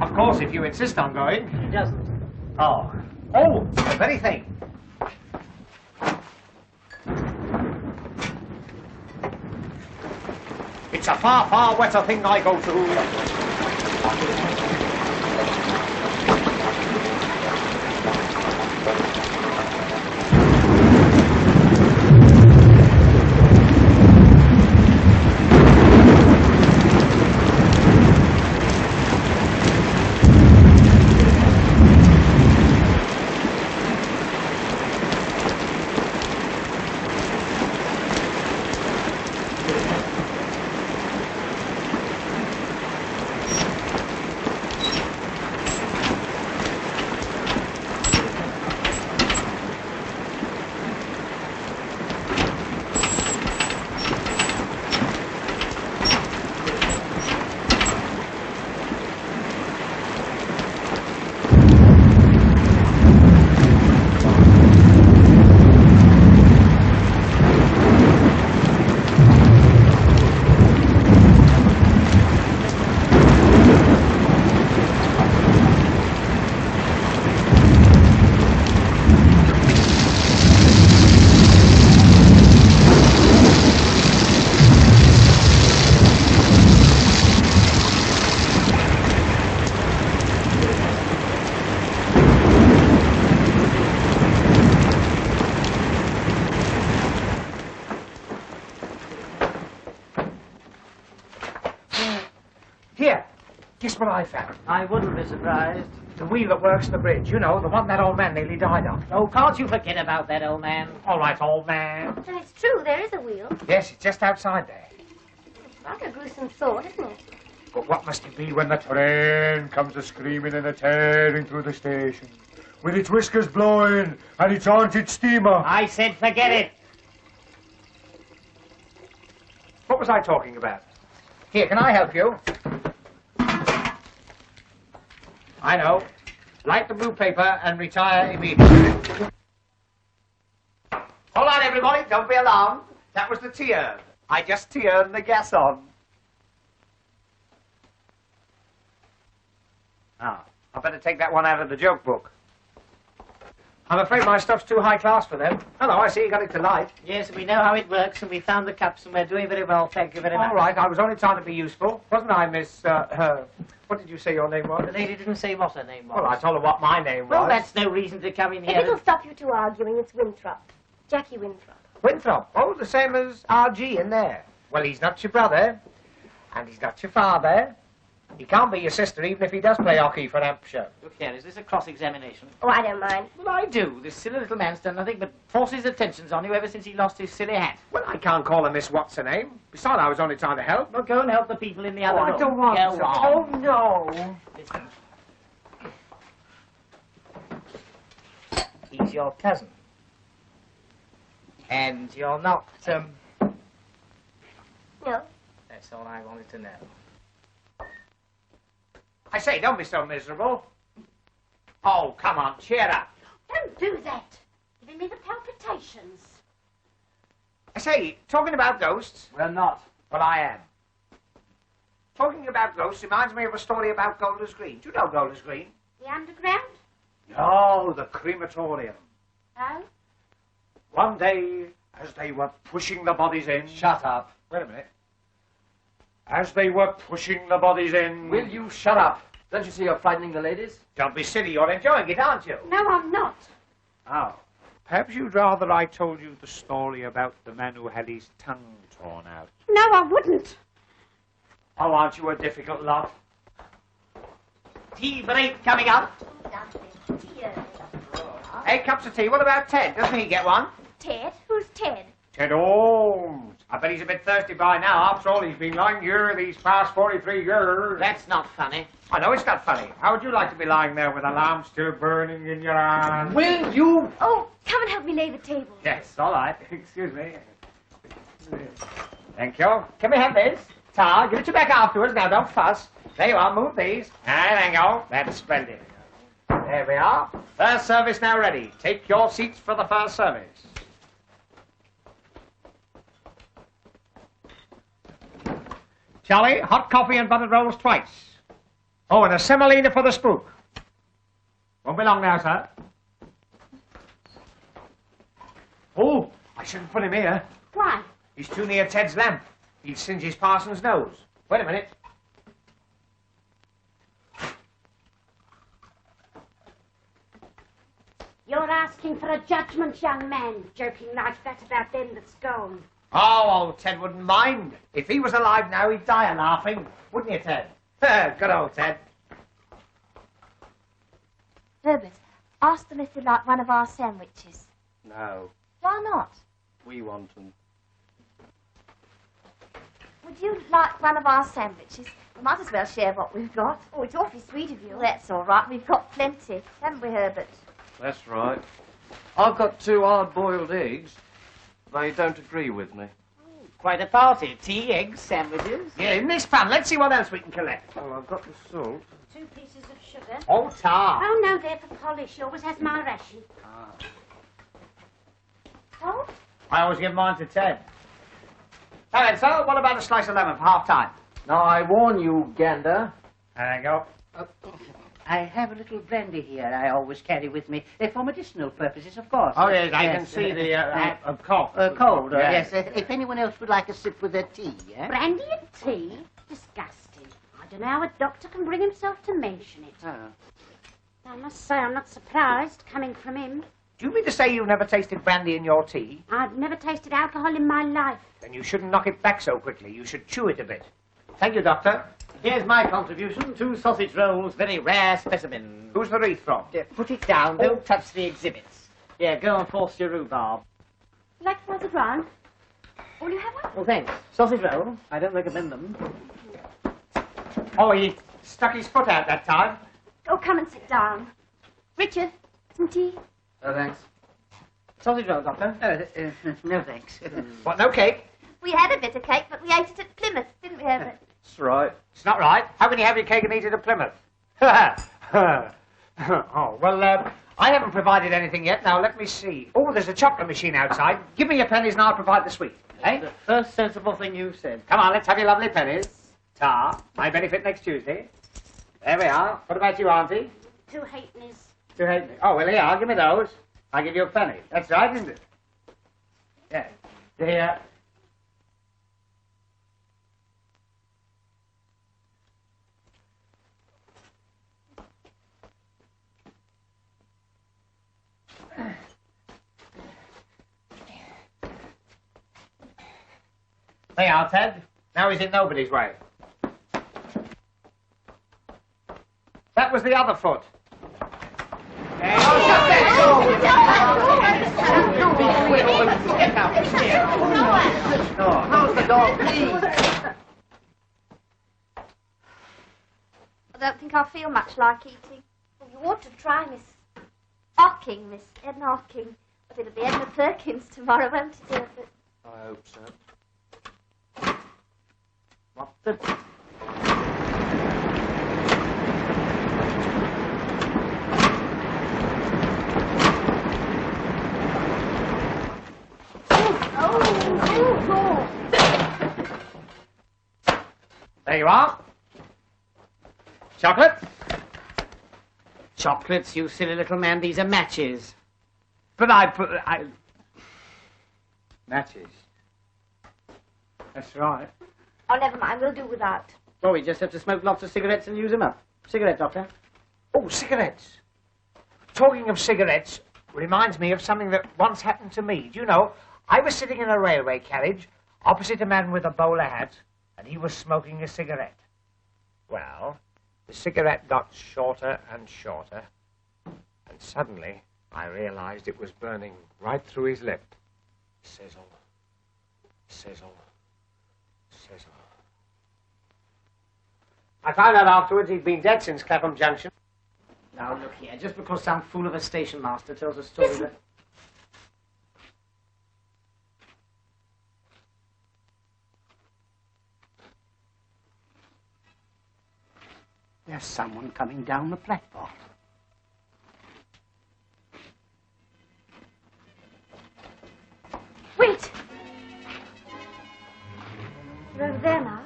Of course, if you insist on going. He doesn't. Oh. Oh, the very thing. It's a far, far wetter thing I go to. Here, guess what I found? I wouldn't be surprised. The wheel that works the bridge. You know, the one that old man nearly died on. Oh, can't you forget about that, old man? All right, old man. So it's true, there is a wheel. Yes, it's just outside there. Rather a gruesome thought, isn't it? But what must it be when the train comes a-screaming and a-tearing through the station, with its whiskers blowing and its haunted steamer? I said forget it. What was I talking about? Here, can I help you? I know. Light the blue paper and retire immediately. Hold on, everybody. Don't be alarmed. That was the tear. I just turned the gas on. Ah, I better take that one out of the joke book. I'm afraid my stuff's too high class for them. Hello, I see you got it to light. Yes, we know how it works, and we found the cups, and we're doing very well. Thank you very much. All right, I was only trying to be useful. Wasn't I, Miss, what did you say your name was? The lady didn't say what her name was. Well, I told her what my name was. Well, that's no reason to come in If here. it'll stop you two arguing, it's Winthrop. Jackie Winthrop. Winthrop. Oh, the same as R.G. in there. Well, he's not your brother, and he's not your father. He can't be your sister, even if he does play hockey for Hampshire. Look here, is this a cross-examination? Oh, I don't mind. Well, I do. This silly little man's done nothing but force his attentions on you ever since he lost his silly hat. Well, I can't call him Miss What's-her-name. Besides, I was only trying to help. Well, go and help the people in the other room. I don't want Go to. on. Oh, no. Listen. He's your cousin. And you're not, No. That's all I wanted to know. I say, don't be so miserable. Oh, come on, cheer up. Don't do that. Giving me the palpitations. I say, talking about ghosts... Well, not. Well, I am. Talking about ghosts reminds me of a story about Golders Green. Do you know Golders Green? The underground? No, the crematorium. Oh? One day, as they were pushing the bodies in... Shut up. Wait a minute. As they were pushing the bodies in... Will you shut up? Don't you see you're frightening the ladies? Don't be silly, you're enjoying it, aren't you? No, I'm not. Oh. Perhaps you'd rather I told you the story about the man who had his tongue torn out. No, I wouldn't. Oh, aren't you a difficult lot? Tea break coming up. 8 cups of tea. What about Ted? Doesn't he get one? Ted? Who's Ted? Ted Holmes. I bet he's a bit thirsty by now. After all, he's been lying here these past 43 years. That's not funny. I know it's not funny. How would you like to be lying there with a lamp still burning in your hand? Will you? Oh, come and help me lay the table. Yes, all right. Excuse me. Thank you. Can we have this? Tar, give it you back afterwards. Now, don't fuss. There you are. Move these. There you go. That's splendid. There we are. First service now ready. Take your seats for the first service. Charlie, hot coffee and buttered rolls twice. Oh, and a semolina for the spook. Won't be long now, sir. Oh, I shouldn't put him here. Why? He's too near Ted's lamp. He'd singe his parson's nose. Wait a minute. You're asking for a judgment, young man, joking like that about them that's gone. Oh, Ted wouldn't mind. If he was alive now, he'd die of laughing. Wouldn't you, Ted? Good old Ted. Herbert, ask them if they'd like one of our sandwiches. No, Why not? we want them. Would you like one of our sandwiches? We might as well share what we've got. Oh, it's awfully sweet of you. Well, that's all right. We've got plenty. Haven't we, Herbert? That's right. I've got 2 hard-boiled eggs. They don't agree with me. Quite a party. Tea, eggs, sandwiches. Yeah, in this pan. Let's see what else we can collect. Well, I've got the salt. 2 pieces of sugar. Oh, tar. Oh, no, they're for polish. She always has my ration. Oh? I always give mine to Ted. Now then, sir, what about a slice of lemon for half-time? Now, I warn you, Gander. There you go. I have a little brandy here I always carry with me, for medicinal purposes, of course. Oh, yes, I can see the cough. Cold, Yes. yes. If anyone else would like a sip with their tea, eh? Brandy and tea? Disgusting. I don't know how a doctor can bring himself to mention it. Oh. I must say I'm not surprised, coming from him. Do you mean to say you've never tasted brandy in your tea? I've never tasted alcohol in my life. Then you shouldn't knock it back so quickly. You should chew it a bit. Thank you, Doctor. Here's my contribution. 2 sausage rolls, very rare specimen. Who's the wreath from? Put it down. Don't touch the exhibits. Yeah, go and force your rhubarb. Like another round? Will you have one? Oh, thanks. Sausage roll. I don't recommend them. Oh, he stuck his foot out that time. Oh, come and sit down. Richard, some tea? Oh, thanks. Sausage roll, Doctor. No, thanks. What, no cake? We had a bit of cake, but we ate it at Plymouth, didn't we, Herbert? That's right. It's not right. How can you have your cake and eat it at Plymouth? Oh, well, I haven't provided anything yet. Now, let me see. Oh, there's a chocolate machine outside. Give me your pennies and I'll provide the sweet. Eh? The first sensible thing you've said. Come on, let's have your lovely pennies. Tar. My benefit next Tuesday. There we are. What about you, Auntie? 2 halfpennies. 2 halfpennies. Oh, well, here, I'll give me those. I'll give you a penny. That's right, isn't it? Yeah. There. There you are, Ted. Now he's in nobody's way. That was the other foot. Close the door, please. I don't think I feel much like eating. Well, you ought to try Miss Edna Hocking. But it'll be Edna Perkins tomorrow, won't it, Herbert? I hope so. What the... There you are. Chocolate? Chocolates, you silly little man. These are matches. But matches. That's right. Oh, never mind. We'll do without. Well, we just have to smoke lots of cigarettes and use them up. Cigarette, Doctor. Oh, cigarettes. Talking of cigarettes reminds me of something that once happened to me. Do you know, I was sitting in a railway carriage opposite a man with a bowler hat, and he was smoking a cigarette. Well, the cigarette got shorter and shorter, and suddenly I realized it was burning right through his lip. Sizzle, sizzle, sizzle. I found out afterwards he'd been dead since Clapham Junction. Now, look here. Just because some fool of a station master tells a story that... There's someone coming down the platform. Wait! You're over there now.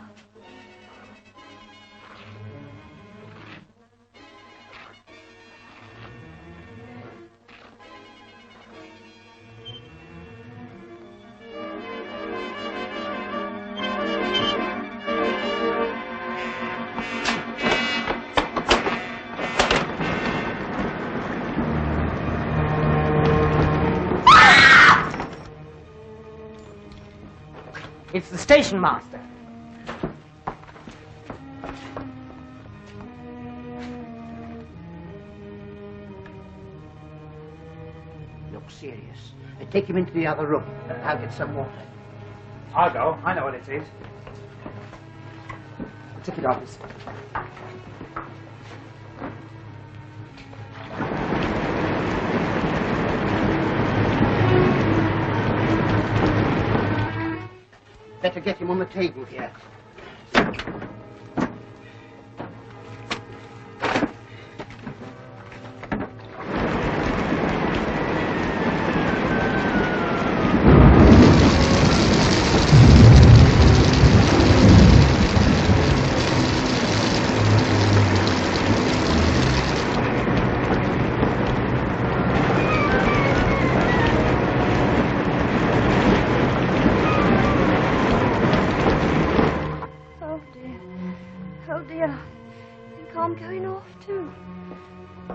It's the station master. Look serious. Take him into the other room. I'll get some water. I'll go. I know what it is. Ticket office. Better get him on the table here.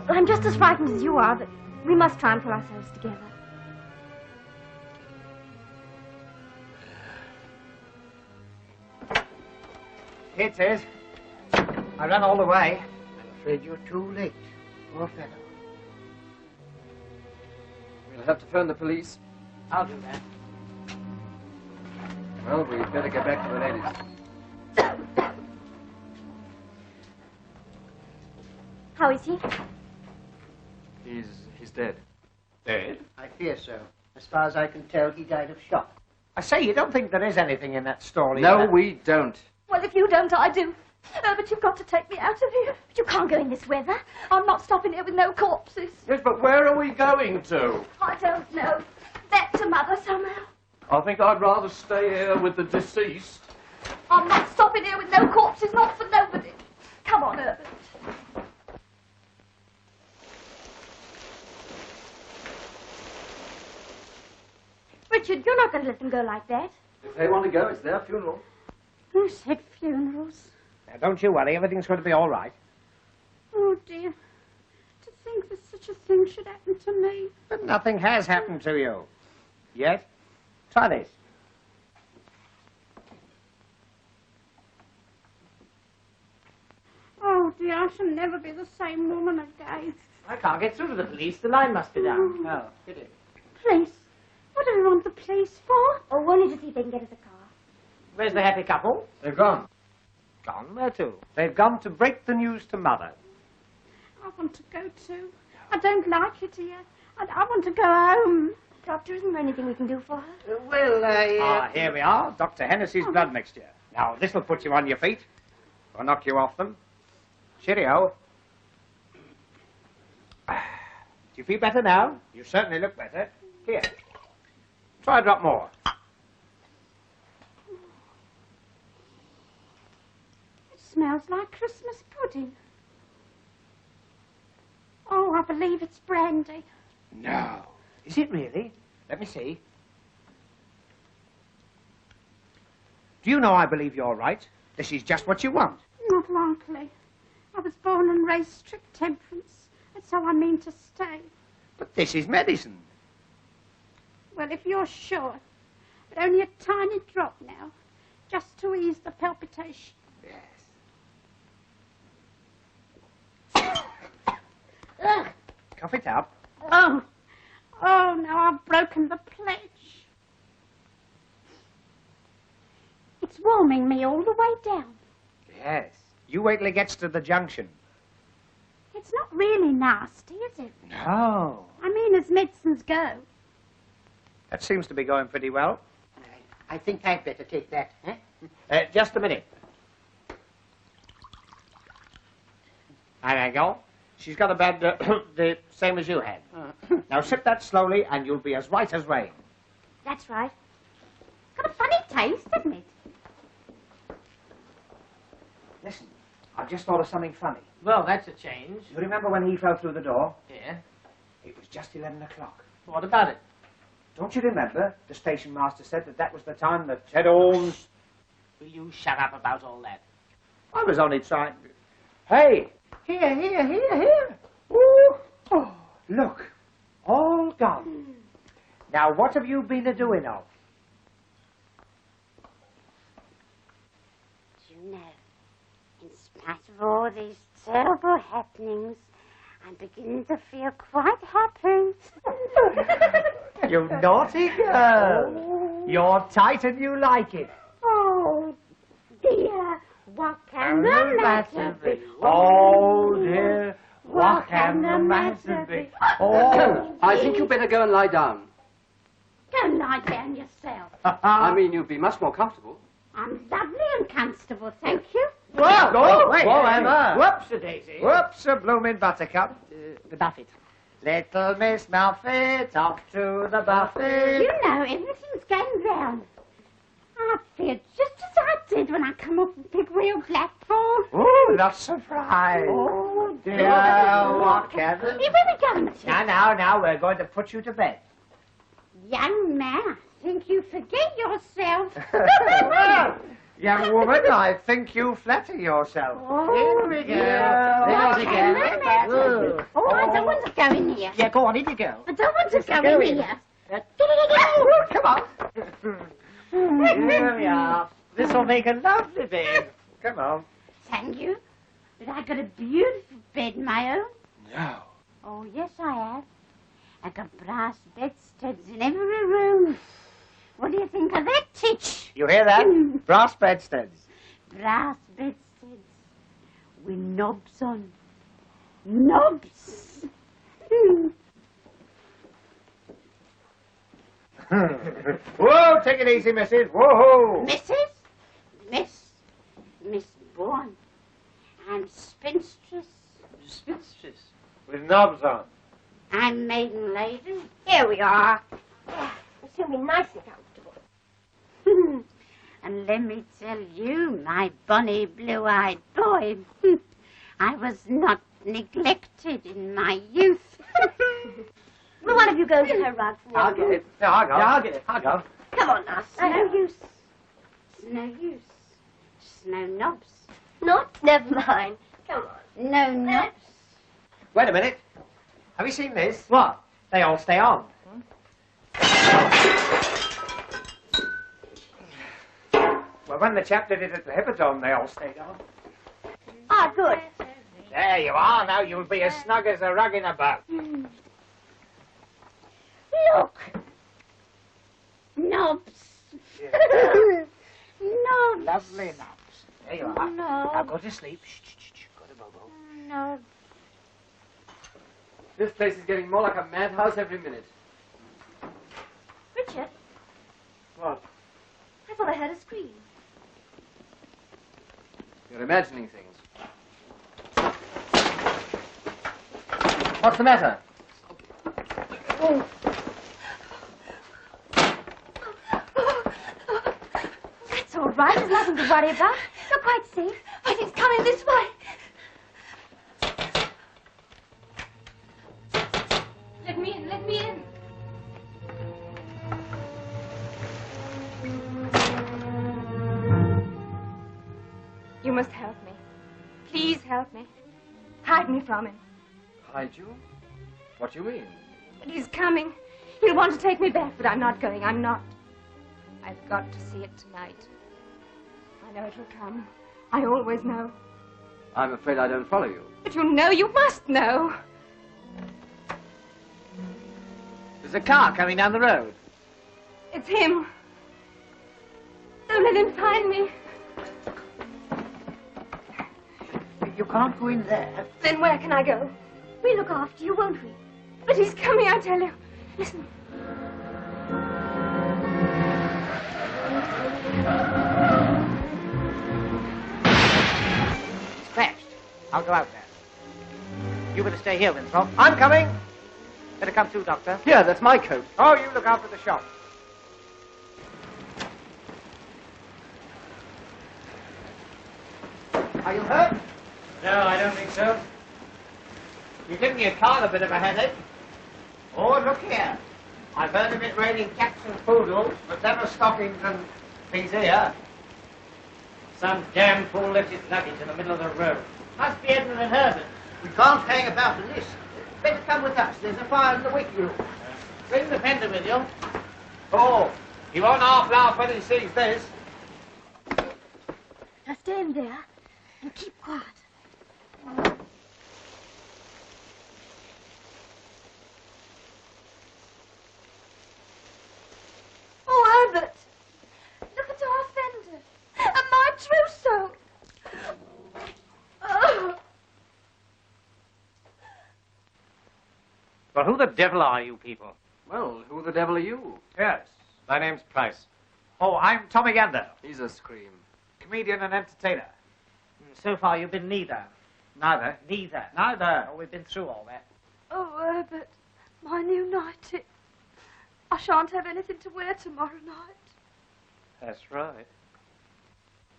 I'm just as frightened as you are, but we must try and pull ourselves together. Here it is. I ran all the way. I'm afraid you're too late. Poor fellow. We'll have to phone the police. I'll do that. Well, we'd better get back to the ladies. How is he? He's dead. Dead? I fear so. As far as I can tell, he died of shock. I say, you don't think there is anything in that story? No, we don't. Well, if you don't, I do. But you've got to take me out of here. But you can't go in this weather. I'm not stopping here with no corpses. Yes, but where are we going to? I don't know. Back to Mother somehow. I think I'd rather stay here with the deceased. I'm not stopping here with no corpses, not for nobody. Come on, Herbert. Richard, you're not going to let them go like that. If they want to go, it's their funeral. Who said funerals? Now, don't you worry. Everything's going to be all right. Oh, dear. To think that such a thing should happen to me. But nothing has happened to you. Yet. Try this. Oh, dear, I shall never be the same woman again. I can't get through to the police. The line must be down. Oh, pity. Police? What do we want the police for? Oh, only to see if they can get us a car. Where's the happy couple? They've gone. Gone? Where to? They've gone to break the news to Mother. I want to go too. I don't like it here. I want to go home. Doctor, isn't there anything we can do for her? Well, Here we are. Dr. Hennessy's blood mixture. Now, this'll put you on your feet. Or knock you off them. Cheerio. Do you feel better now? You certainly look better. Here. Try a drop more. It smells like Christmas pudding. Oh, I believe it's brandy. No. Is it really? Let me see. Do you know I believe you're right? This is just what you want. Not likely. I was born and raised strict temperance. That's how I mean to stay. But this is medicine. Well, if you're sure. But only a tiny drop now. Just to ease the palpitation. Yes. Ugh. Cough it up. Oh. Oh, now I've broken the pledge. It's warming me all the way down. Yes. You wait till it gets to the junction. It's not really nasty, is it? No. I mean, as medicines go. That seems to be going pretty well. I think I'd better take that, eh? Just a minute. There you go. She's got a bad, the same as you had. Now sip that slowly and you'll be as white as rain. That's right. Got a funny taste, hasn't it? Listen, I've just thought of something funny. Well, that's a change. You remember when he fell through the door? Yeah. It was just 11 o'clock. What about it? Don't you remember the station master said that was the time that Ted Orms... Will you shut up about all that? I was only trying... Hey! Here. Ooh. Oh, look. All gone. Now, what have you been a-doing of? After all these terrible happenings, I'm beginning to feel quite happy. You naughty girl. You're tight and you like it. Oh, dear, what can the matter be? Oh, dear, what can the matter be? Oh, I think you better go and lie down. Go lie down yourself. I mean, you'd be much more comfortable. I'm lovely and comfortable, thank you. Whoa, Whoa, wait, whoa, wait, Emma. Whoops-a-daisy. Whoops-a-bloomin' buttercup. The buffet. Little Miss Muffet, off to the buffet. You know, everything's going round. I feel just as I did when I come off the big wheel platform. Oh, not surprised. Oh, Dear, what can the... Where are we going to? Now, we're going to put you to bed. Young man, I think you forget yourself. Young woman, I think you flatter yourself. Oh, Here we go. What There can we the go. matter? Oh, I don't want to go in here. Yeah, go on, in you go. I don't want to go in here. Come on. Here we are. This will make a lovely bed. Come on. Thank you. But I got a beautiful bed, my own. No. Oh, yes, I have. I got brass bedsteads in every room. What do you think of that, Titch? You hear that? Brass bedsteads. Brass bedsteads with knobs on. Knobs. Whoa, take it easy, missus. Whoa. Mrs. Miss Bourne. I'm spinstress. Spinstress. With knobs on. I'm maiden lady. Here we are. It's going to be nice and comfortable. And let me tell you, my bonny blue-eyed boy, I was not neglected in my youth. Will one of you go get her rug from the I'll other get room? it. No, I'll go. Yeah, I'll get it. I'll go. Come on now. It's no use. It's no use. Just no knobs. Not? Never mind. Come on. No knobs. Wait a minute. Have you seen this? What? They all stay on. Well, when the chap did it at the Hippodrome, they all stayed on. Ah, good. There you are. Now you'll be as snug as a rug in a boat. Look. Knobs. Knobs. Lovely knobs. There you are. No. Now go to sleep. Shh, shh, shh, shh. Go to Bobo. Knobs. This place is getting more like a madhouse every minute. Richard, What? I thought I heard a scream. You're imagining things. What's the matter? That's all right. There's nothing to worry about. You're quite safe. But it's coming this way. Let me in. Let me in. You must help me. Please help me. Hide me from him. Hide you? What do you mean? But he's coming. He'll want to take me back, but I'm not going. I'm not. I've got to see it tonight. I know it will come. I always know. I'm afraid I don't follow you. But you know, you must know. There's a car coming down the road. It's him. Don't let him find me. You can't go in there. Then where can I go? We'll look after you, won't we? But he's coming, I tell you. Listen. It's crashed. I'll go out there. You better stay here, Winthrop. I'm coming. Better come too, Doctor. Here, that's my coat. Oh, you look after the shop. Are you hurt? No, I don't think so. You're giving your car a bit of a headache. Oh, look here. I've heard of it raining cats and poodles, but never stockings and things here. Some damn fool left his luggage in the middle of the road. Must be Edmund and Herbert. We can't hang about in this. Better come with us. There's a fire in the wiki room. Bring the fender with you. Oh, he won't half laugh when he sees this. Now stay in there. And keep quiet. Oh, Herbert! Look at our fender. And my trousseau. Oh. Well, who the devil are you people? Well, who the devil are you? Yes, my name's Price. Oh, I'm Tommy Gander. He's a scream. Comedian and entertainer. So far, you've been neither. Neither. Neither. Neither. Oh, we've been through all that. Oh, Herbert, my new nightie. I shan't have anything to wear tomorrow night. That's right.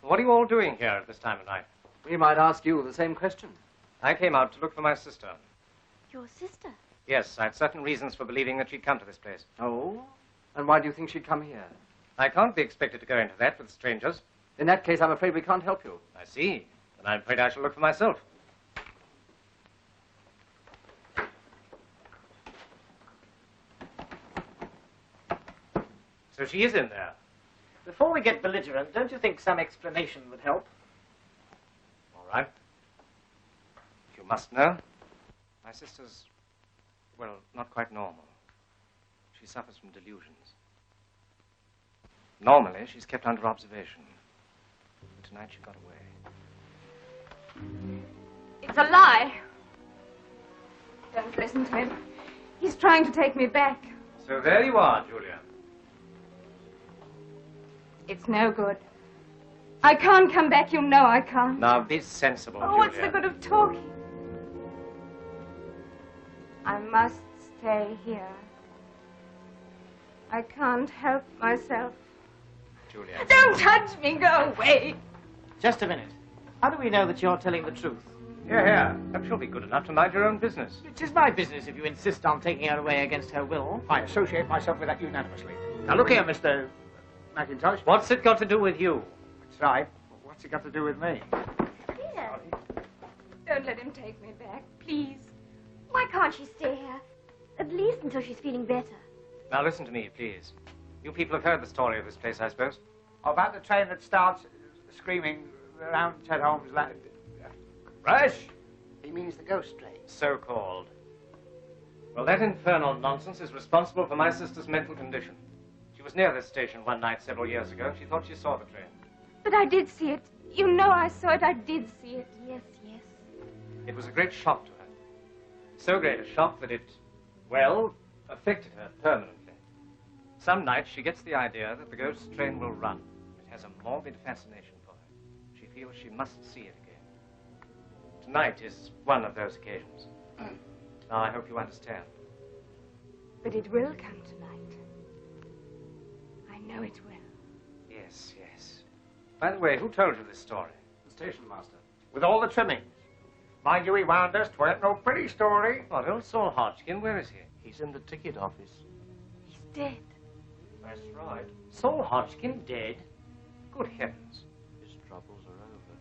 What are you all doing here at this time of night? We might ask you the same question. I came out to look for my sister. Your sister? Yes, I had certain reasons for believing that she'd come to this place. Oh? And why do you think she'd come here? I can't be expected to go into that with strangers. In that case, I'm afraid we can't help you. I see. Then I'm afraid I shall look for myself. So she is in there. Before we get belligerent, don't you think some explanation would help? All right. If you must know, my sister's, well, not quite normal. She suffers from delusions. Normally, she's kept under observation. But tonight she got away. It's a lie. Don't listen to him. He's trying to take me back. So there you are, Julia. It's no good. I can't come back, you know I can't. Now be sensible, Oh, Julia. what's the good of talking? I must stay here. I can't help myself. Julia. Don't touch me, go away. Just a minute. How do we know that you're telling the truth? Here. Perhaps you'll be good enough to mind your own business. It is my business if you insist on taking her away against her will. I associate myself with that unanimously. Now look here, Mr. Mackintosh. What's it got to do with you? That's right. What's it got to do with me? Here. Don't let him take me back, please. Why can't she stay here? At least until she's feeling better. Now listen to me, please. You people have heard the story of this place, I suppose? About the train that starts screaming around Ted Holmes' land. Rush? He means the ghost train. So-called. Well, that infernal nonsense is responsible for my sister's mental condition. She was near this station one night several years ago. She thought she saw the train. But I did see it. You know I saw it. I did see it. Yes, yes. It was a great shock to her. So great a shock that it, well, affected her permanently. Some nights she gets the idea that the ghost train will run. It has a morbid fascination for her. She feels she must see it again. Tonight is one of those occasions. Now, I hope you understand. But it will come tonight. I know it will. Yes, yes. By the way, who told you this story? The station master. With all the trimmings. Mind you, he warned us 'tweren't no pretty story. What, old Saul Hodgkin? Where is he? He's in the ticket office. He's dead. That's right. Saul Hodgkin dead? Good heavens. His troubles are over.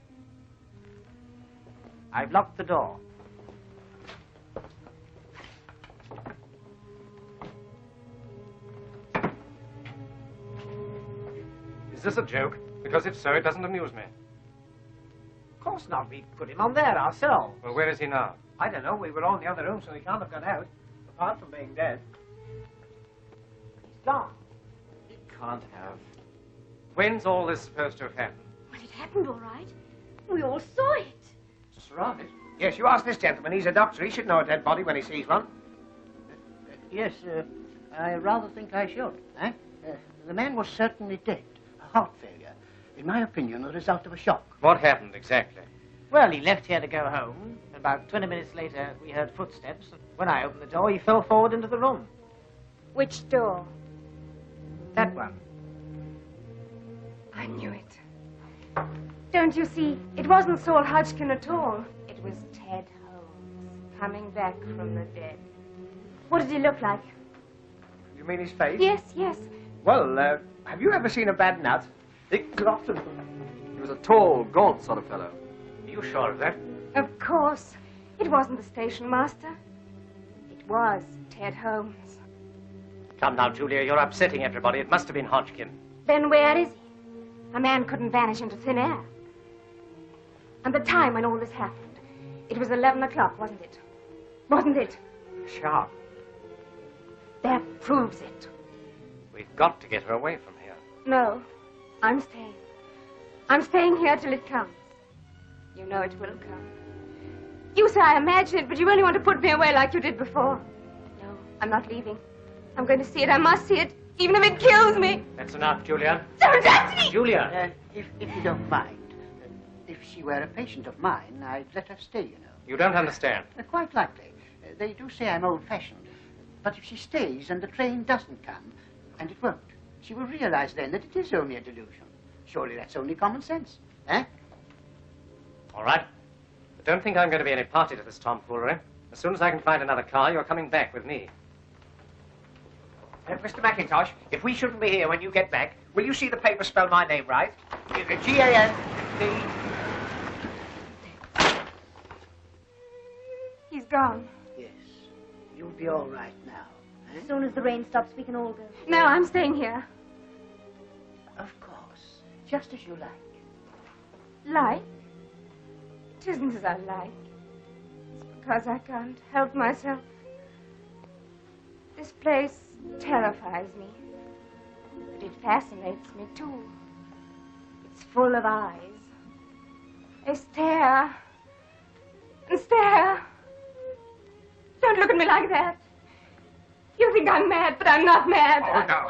I've locked the door. Is this a joke? Because if so, it doesn't amuse me. Of course not. We put him on there ourselves. Well, where is he now? I don't know. We were all in the other room, so he can't have got out. Apart from being dead. He's gone. He can't have. When's all this supposed to have happened? Well, it happened all right. We all saw it. That's right. Yes, you ask this gentleman. He's a doctor. He should know a dead body when he sees one. Yes, I rather think I should. The man was certainly dead. Heart failure. In my opinion, the result of a shock. What happened exactly? Well, he left here to go home. About 20 minutes later, we heard footsteps. And when I opened the door, he fell forward into the room. Which door? That one. I knew it. Don't you see? It wasn't Saul Hodgkin at all. It was Ted Holmes, coming back from the dead. What did he look like? You mean his face? Yes, yes. Well, have you ever seen a bad nut? Dick Glotton. He was a tall, gaunt sort of fellow. Are you sure of that? Of course. It wasn't the station master. It was Ted Holmes. Come now, Julia, you're upsetting everybody. It must have been Hodgkin. Then where is he? A man couldn't vanish into thin air. And the time when all this happened. It was 11 o'clock, wasn't it? Wasn't it? Sharp. That proves it. We've got to get her away from here. No, I'm staying. I'm staying here till it comes. You know it will come. You say I imagine it, but you only want to put me away like you did before. No, I'm not leaving. I'm going to see it. I must see it, even if it kills me. That's enough, Julia. Don't touch me! Julia! If you don't mind, if she were a patient of mine, I'd let her stay, you know. You don't understand. Quite likely. They do say I'm old-fashioned. But if she stays and the train doesn't come, and it won't, she will realize then that it is only a delusion. Surely that's only common sense, eh? All right. But don't think I'm going to be any party to this tomfoolery. As soon as I can find another car, you're coming back with me. Mr. McIntosh, if we shouldn't be here when you get back, will you see the paper spell my name right? G-A-N-D... He's gone. Yes. You'll be all right now. Eh? As soon as the rain stops, we can all go. No, I'm staying here. Of course. Just as you like. Like? It isn't as I like. It's because I can't help myself. This place terrifies me. But it fascinates me, too. It's full of eyes. They stare and stare. Don't look at me like that. You think I'm mad, but I'm not mad. Oh, no,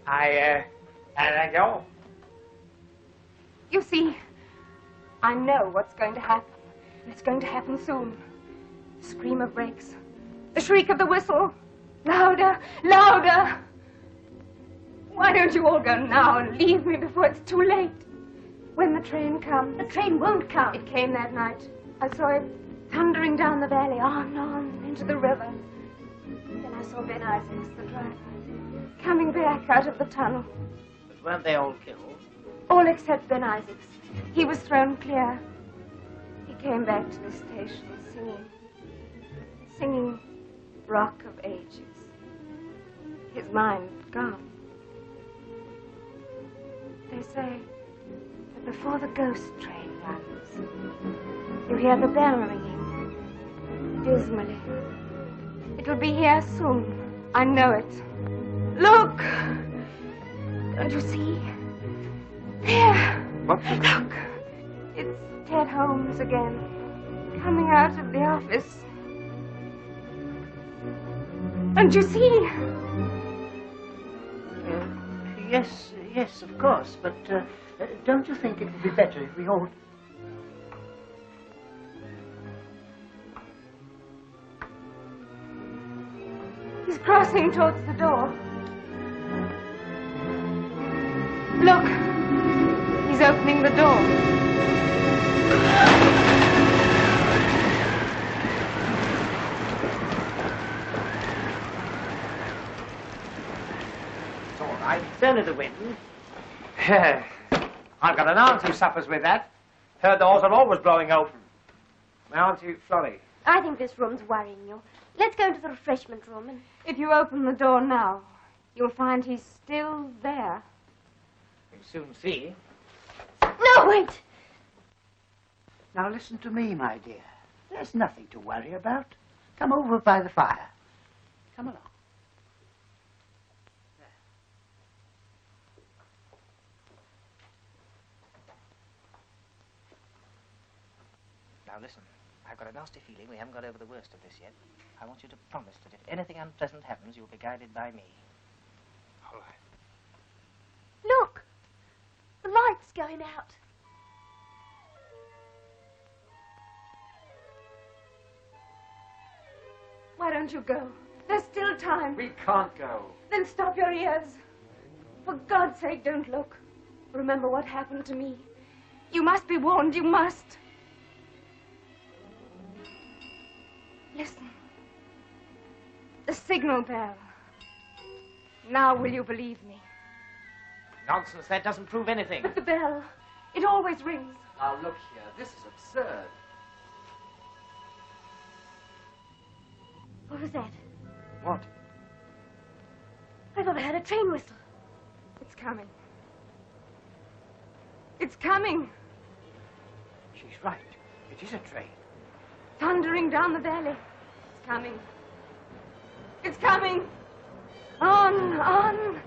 I go. You see, I know what's going to happen, and it's going to happen soon. The screamer breaks. The shriek of the whistle. Louder, louder. Why don't you all go now and leave me before it's too late? When the train comes. The train won't come. It came that night. I saw it thundering down the valley, on, into the river. Then I saw Ben Isaacs, the driver, coming back out of the tunnel. But weren't they all killed? All except Ben Isaacs. He was thrown clear. He came back to the station singing Rock of Ages. His mind gone. They say that before the ghost train runs, you hear the bell ringing dismally. It'll be here soon. I know it. Look! Don't you see? There! What? Look! It's Ted Holmes again, coming out of the office. Don't you see? Yes, of course, but don't you think it would be better if we all... He's crossing towards the door. Look! He's opening the door. It's all right. It's only the wind. I've got an aunt who suffers with that. Her doors are always blowing open. My auntie Florrie. I think this room's worrying you. Let's go into the refreshment room and... If you open the door now, you'll find he's still there. You'll soon see. No, wait! Now listen to me, my dear. There's nothing to worry about. Come over by the fire. Come along. Now listen, I've got a nasty feeling we haven't got over the worst of this yet. I want you to promise that if anything unpleasant happens, you'll be guided by me. All right. Look! The light's going out. Why don't you go? There's still time. We can't go. Then stop your ears. For God's sake, don't look. Remember what happened to me. You must be warned, you must. Listen. The signal bell. Now will you believe me? Nonsense, that doesn't prove anything. But the bell, it always rings. Now look here, this is absurd. What was that? What? I thought I heard a train whistle. It's coming. It's coming. right. It is a train. Thundering down the valley. It's coming. It's coming. On, on.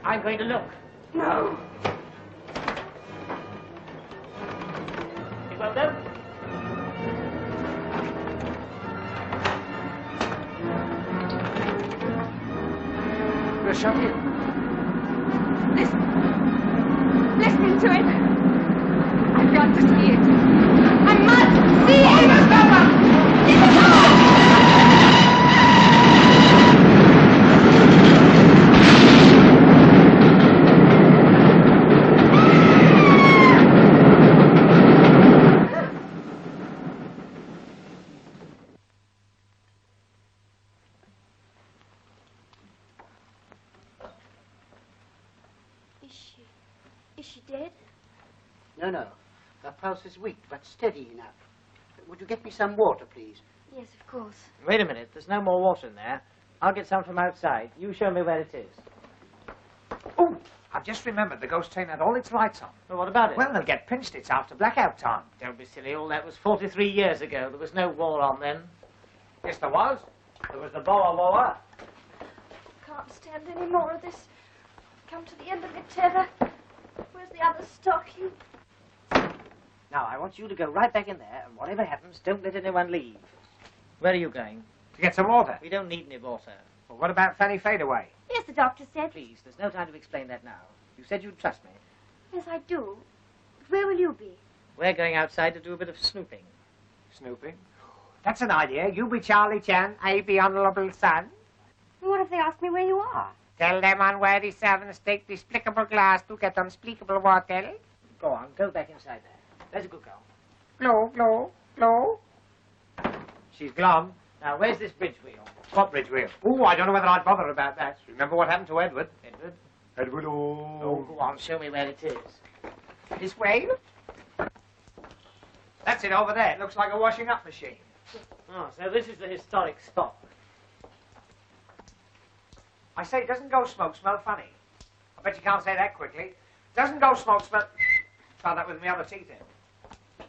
I'm going to look. No. It won't go. We're shut in. Listen to it. I've got to see it. I must see it. You must Is she dead? No, no. Her pulse is weak, but steady enough. Would you get me some water, please? Yes, of course. Wait a minute. There's no more water in there. I'll get some from outside. You show me where it is. Oh, I've just remembered the ghost train had all its lights on. Well, what about it? Well, they'll get pinched. It's after blackout time. Don't be silly. All that was 43 years ago. There was no war on then. Yes, there was. There was the Boer War. Can't stand any more of this. Come to the end of my tether. Where's the other stocking? Now, I want you to go right back in there, and whatever happens, don't let anyone leave. Where are you going? To get some water. We don't need any water. Well, what about Fanny Fadeaway? Yes, the doctor said. Please, there's no time to explain that now. You said you'd trust me. Yes, I do. But where will you be? We're going outside to do a bit of snooping. Snooping? That's an idea. You be Charlie Chan, I be Honourable Son. What if they ask me where you are? Tell them on where the servants take despicable glass to get unspeakable water. Go on, go back inside there. There's a good girl. Glow, glow, glow. She's glum. Now, where's this bridge wheel? What bridge wheel? Oh, I don't know whether I'd bother about that. Remember what happened to Edward? Edward? Edward, oh. Oh, go on, show me where it is. This way? That's it over there. It looks like a washing up machine. Oh, so this is the historic spot. I say, doesn't ghost smoke smell funny? I bet you can't say that quickly. Doesn't ghost smoke smell... Try that with my other teeth in.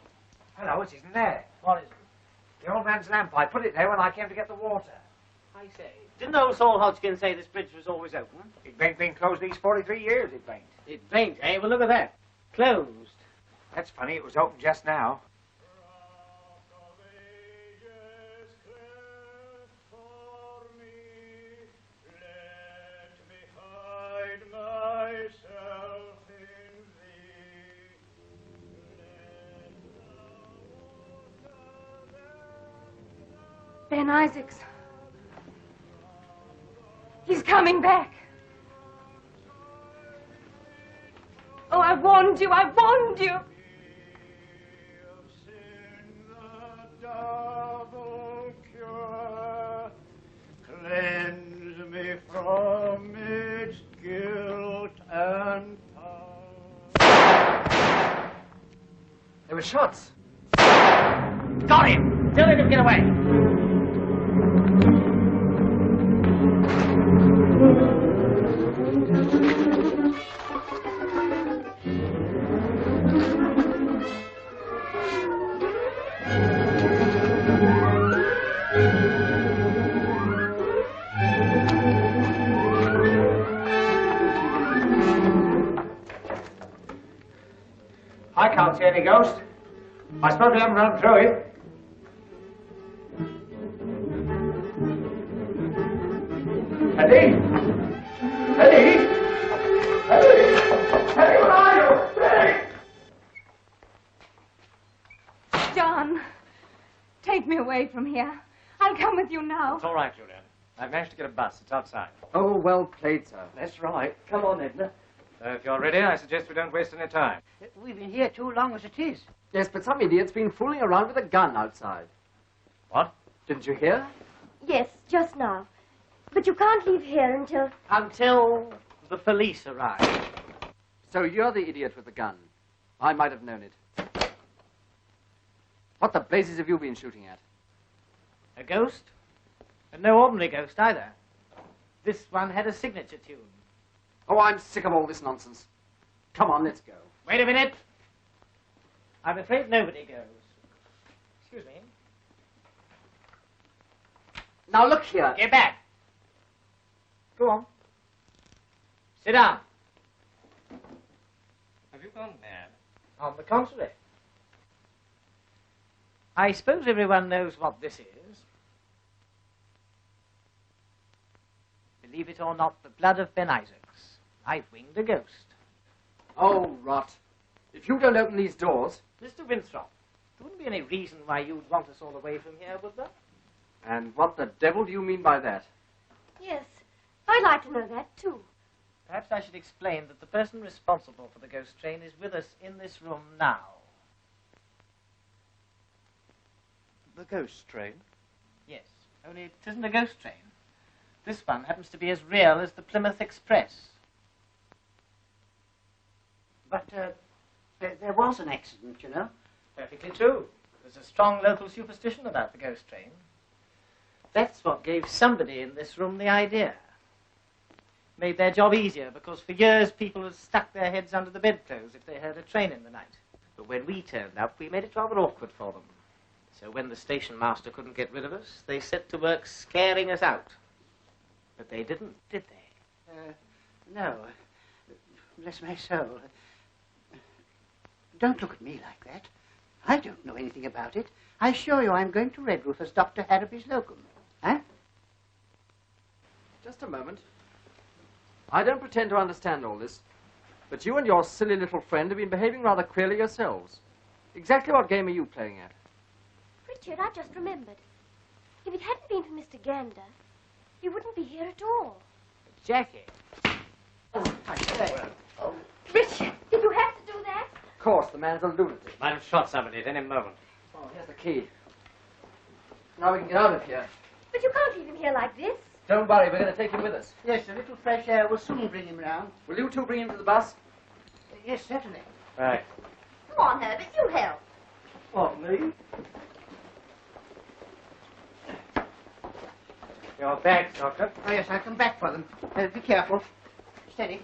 Hello, it isn't there. What is it? The old man's lamp. I put it there when I came to get the water. I say, didn't old Saul Hodgkin say this bridge was always open? It ain't been closed these 43 years, it ain't. It ain't, eh? Well, look at that. Closed. That's funny, it was open just now. Ben Isaacs. He's coming back. Oh, I warned you, I warned you. Cleanse me from its guilt and power. There were shots. Got him! Don't let him get away. I can't see any ghost. I suppose we haven't run through it. Eddie! Eddie! Eddie! Eddie, where are you? Eddie! John, take me away from here. I'll come with you now. It's all right, Julian. I've managed to get a bus. It's outside. Oh, well played, sir. That's right. Come on, Edna. So if you're ready, I suggest we don't waste any time. We've been here too long as it is. Yes, but some idiot's been fooling around with a gun outside. What? Didn't you hear? Yes, just now. But you can't leave here until... Until the police arrive. So you're the idiot with the gun. I might have known it. What the blazes have you been shooting at? A ghost? And no ordinary ghost either. This one had a signature tune. Oh, I'm sick of all this nonsense. Come on, let's go. Wait a minute. I'm afraid nobody goes. Excuse me. Now look here. Get back. Go on. Sit down. Have you gone mad? On the contrary. I suppose everyone knows what this is. Believe it or not, the blood of Ben Isaacs. I've winged a ghost. Oh, rot. If you don't open these doors... Mr. Winthrop, there wouldn't be any reason why you'd want us all away from here, would there? And what the devil do you mean by that? Yes, I'd like to know that, too. Perhaps I should explain that the person responsible for the ghost train is with us in this room now. The ghost train? Yes, only it isn't a ghost train. This one happens to be as real as the Plymouth Express. But there was an accident, you know. Perfectly true. There's a strong local superstition about the ghost train. That's what gave somebody in this room the idea. Made their job easier, because for years people had stuck their heads under the bedclothes if they heard a train in the night. But when we turned up, we made it rather awkward for them. So when the station master couldn't get rid of us, they set to work scaring us out. But they didn't, did they? No. Bless my soul. Don't look at me like that. I don't know anything about it. I assure you I'm going to Redruth as Dr. Harrowby's locum. Huh? Just a moment. I don't pretend to understand all this, but you and your silly little friend have been behaving rather queerly yourselves. Exactly what game are you playing at? Richard, I just remembered. If it hadn't been for Mr. Gander, you wouldn't be here at all. Jackie. I say. Richard, did you have to do that? Of course, the man's a lunatic. Might have shot somebody at any moment. Oh, here's the key. Now we can get out of here. But you can't leave him here like this. Don't worry, we're going to take him with us. Yes, a little fresh air will soon bring him round. Will you two bring him to the bus? Yes, certainly. Right. Come on, Herbert, you help. What, me? Your bags, Doctor. Oh, yes, I'll come back for them. Be careful. Steady.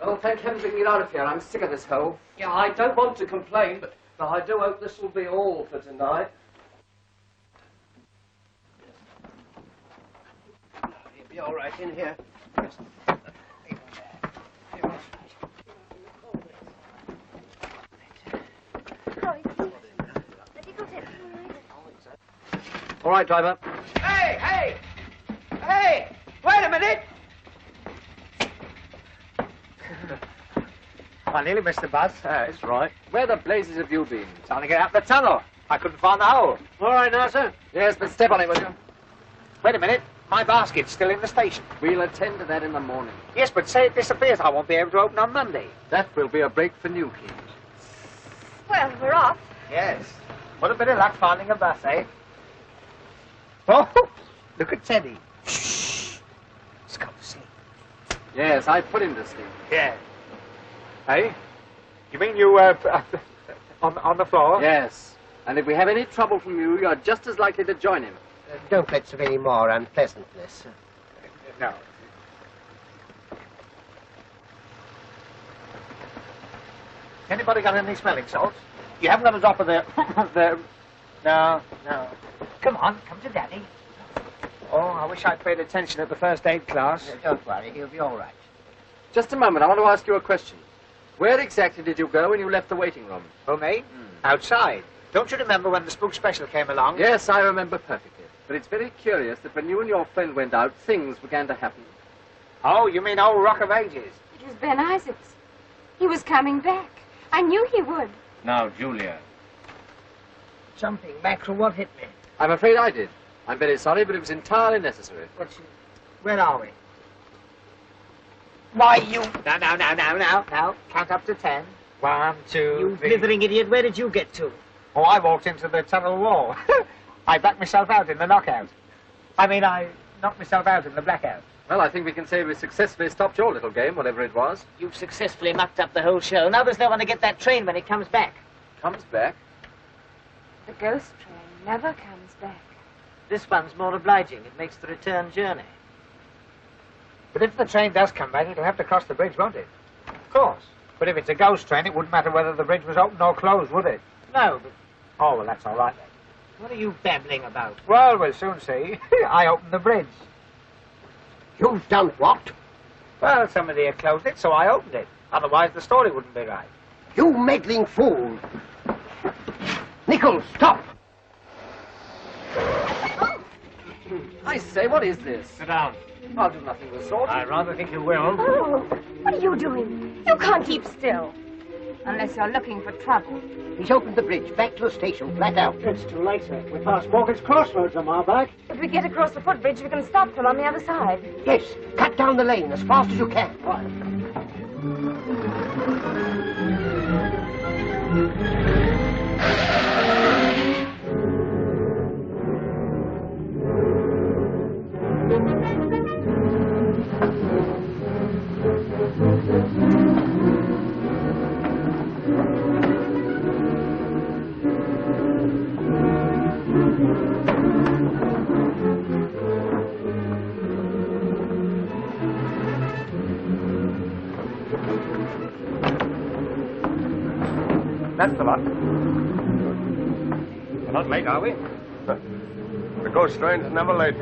Oh, thank heavens we can get out of here. I'm sick of this hole. Yeah, I don't want to complain, but I do hope this will be all for tonight. You'll be all right in here. Just All right, driver. Hey, hey! Hey! Wait a minute! I nearly missed the bus. That's right. Where the blazes have you been? Trying to get out the tunnel. I couldn't find the hole. All right now, sir. Yes, but step on it, will you? Wait a minute. My basket's still in the station. We'll attend to that in the morning. Yes, but say it disappears. I won't be able to open on Monday. That will be a break for new keys. Well, we're off. Yes. What a bit of luck finding a bus, eh? Oh, look at Teddy. Shh. He's gone to sleep. Yes, I put him to sleep. Yeah. Hey? You mean you, on the floor? Yes. And if we have any trouble from you, you're just as likely to join him. Don't let's have any more unpleasantness. No. Anybody got any smelling salts? You haven't got a drop of the... No, no. Come on, come to Daddy. Oh, I wish I'd paid attention at the first aid class. Don't worry, he'll be all right. Just a moment, I want to ask you a question. Where exactly did you go when you left the waiting room? Oh, me? Outside. Don't you remember when the spook special came along? Yes, I remember perfectly. But it's very curious that when you and your friend went out, things began to happen. Oh, you mean old Rock of Ages? It was Ben Isaacs. He was coming back. I knew he would. Now, Julia. Jumping mackerel, what hit me? I'm afraid I did. I'm very sorry, but it was entirely necessary. Where are we? Why, you... Now. Count up to 10. 1, 2, you 3. You blithering idiot, where did you get to? Oh, I walked into the tunnel wall. I backed myself out in the knockout. I knocked myself out in the blackout. Well, I think we can say we successfully stopped your little game, whatever it was. You've successfully mucked up the whole show. Now there's no one to get that train when it comes back. Comes back? The ghost train never comes back. This one's more obliging. It makes the return journey. But if the train does come back, it'll have to cross the bridge, won't it? Of course. But if it's a ghost train, it wouldn't matter whether the bridge was open or closed, would it? No, but... Oh, well, that's all right then. What are you babbling about? Well, we'll soon see. I opened the bridge. You've done what? Well, somebody had closed it, so I opened it. Otherwise, the story wouldn't be right. You meddling fool. Nichols, stop. I say, what is this? Sit down. I'll do nothing of the sort. I rather think you will. Oh, what are you doing? You can't keep still. Unless you're looking for trouble. He's opened the bridge back to the station, flat out. It's too late, sir. We're past Morgan's Crossroads on our back. If we get across the footbridge, we can stop them on the other side. Yes, cut down the lane as fast as you can. That's the lot. We're not late, are we? The ghost train's never late.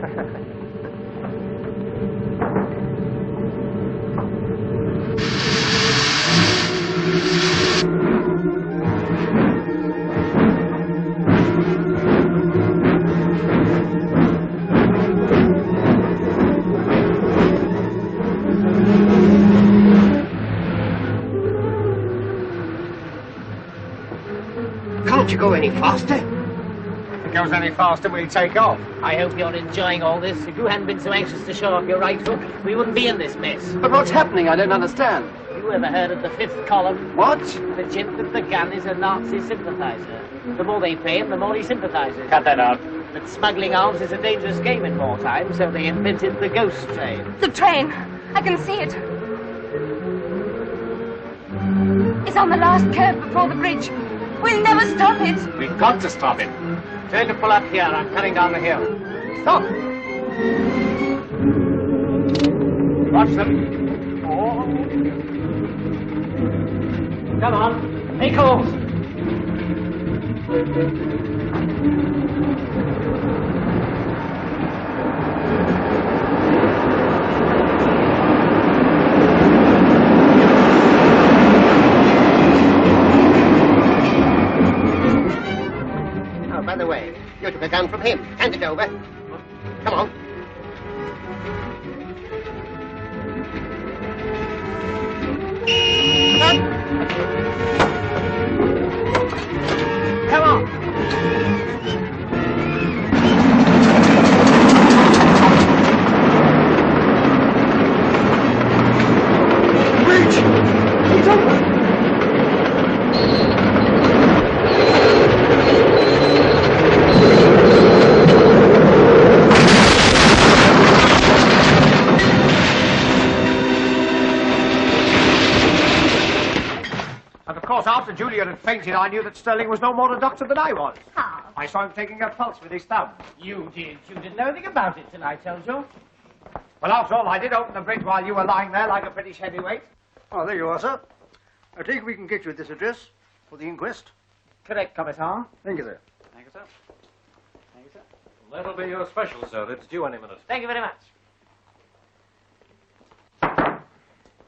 Can't you go any faster? If it goes any faster, we'll take off. I hope you're enjoying all this. If you hadn't been so anxious to show off your right foot, we wouldn't be in this mess. But what's happening? I don't understand. You ever heard of the fifth column? What? The gent with the gun is a Nazi sympathizer. The more they pay him, the more he sympathizes. Cut that out. But smuggling arms is a dangerous game in wartime, so they invented the ghost train. The train! I can see it. It's on the last curve before the bridge. We'll never stop it. We've got to stop it. Try to pull up here. I'm coming down the hill. Stop! Watch them. Oh. Come on, make calls. Oh, by the way, you took a gun from him. Hand it over. Come on. Come on. Bridge! It's open! And of course, after Julia had fainted, I knew that Sterling was no more a doctor than I was. How? I saw him taking her pulse with his thumb. You did. You didn't know anything about it till I told you. Well, after all, I did open the bridge while you were lying there like a British heavyweight. Oh, there you are, sir. I think we can get you at this address for the inquest. Correct, Commissar. Thank you, sir. Thank you, sir. Thank you, sir. That'll be your special, sir. It's due any minute. Thank you very much.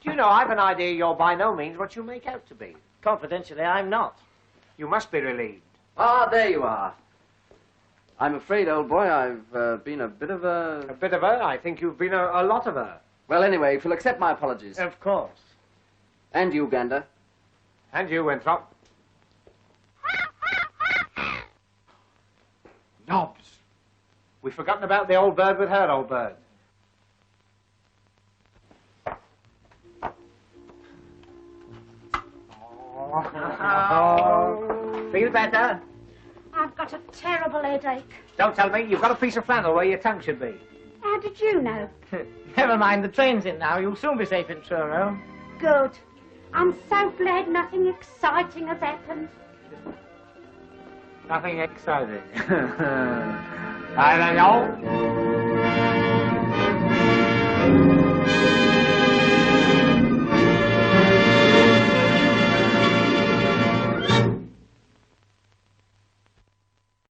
Do you know, I've an idea you're by no means what you make out to be. Confidentially, I'm not. You must be relieved. Ah, there you are. I'm afraid, old boy, I've been a bit of a... A bit of her? I think you've been a lot of her. Well, anyway, if you'll accept my apologies. Of course. And you, Gander. And you, Winthrop. Nobs. We've forgotten about the old bird with her old bird. Oh. Feel better? I've got a terrible headache. Don't tell me. You've got a piece of flannel where your tongue should be. How did you know? Never mind, the train's in now. You'll soon be safe in Truro. Good. I'm so glad nothing exciting has happened. Nothing exciting. I don't know.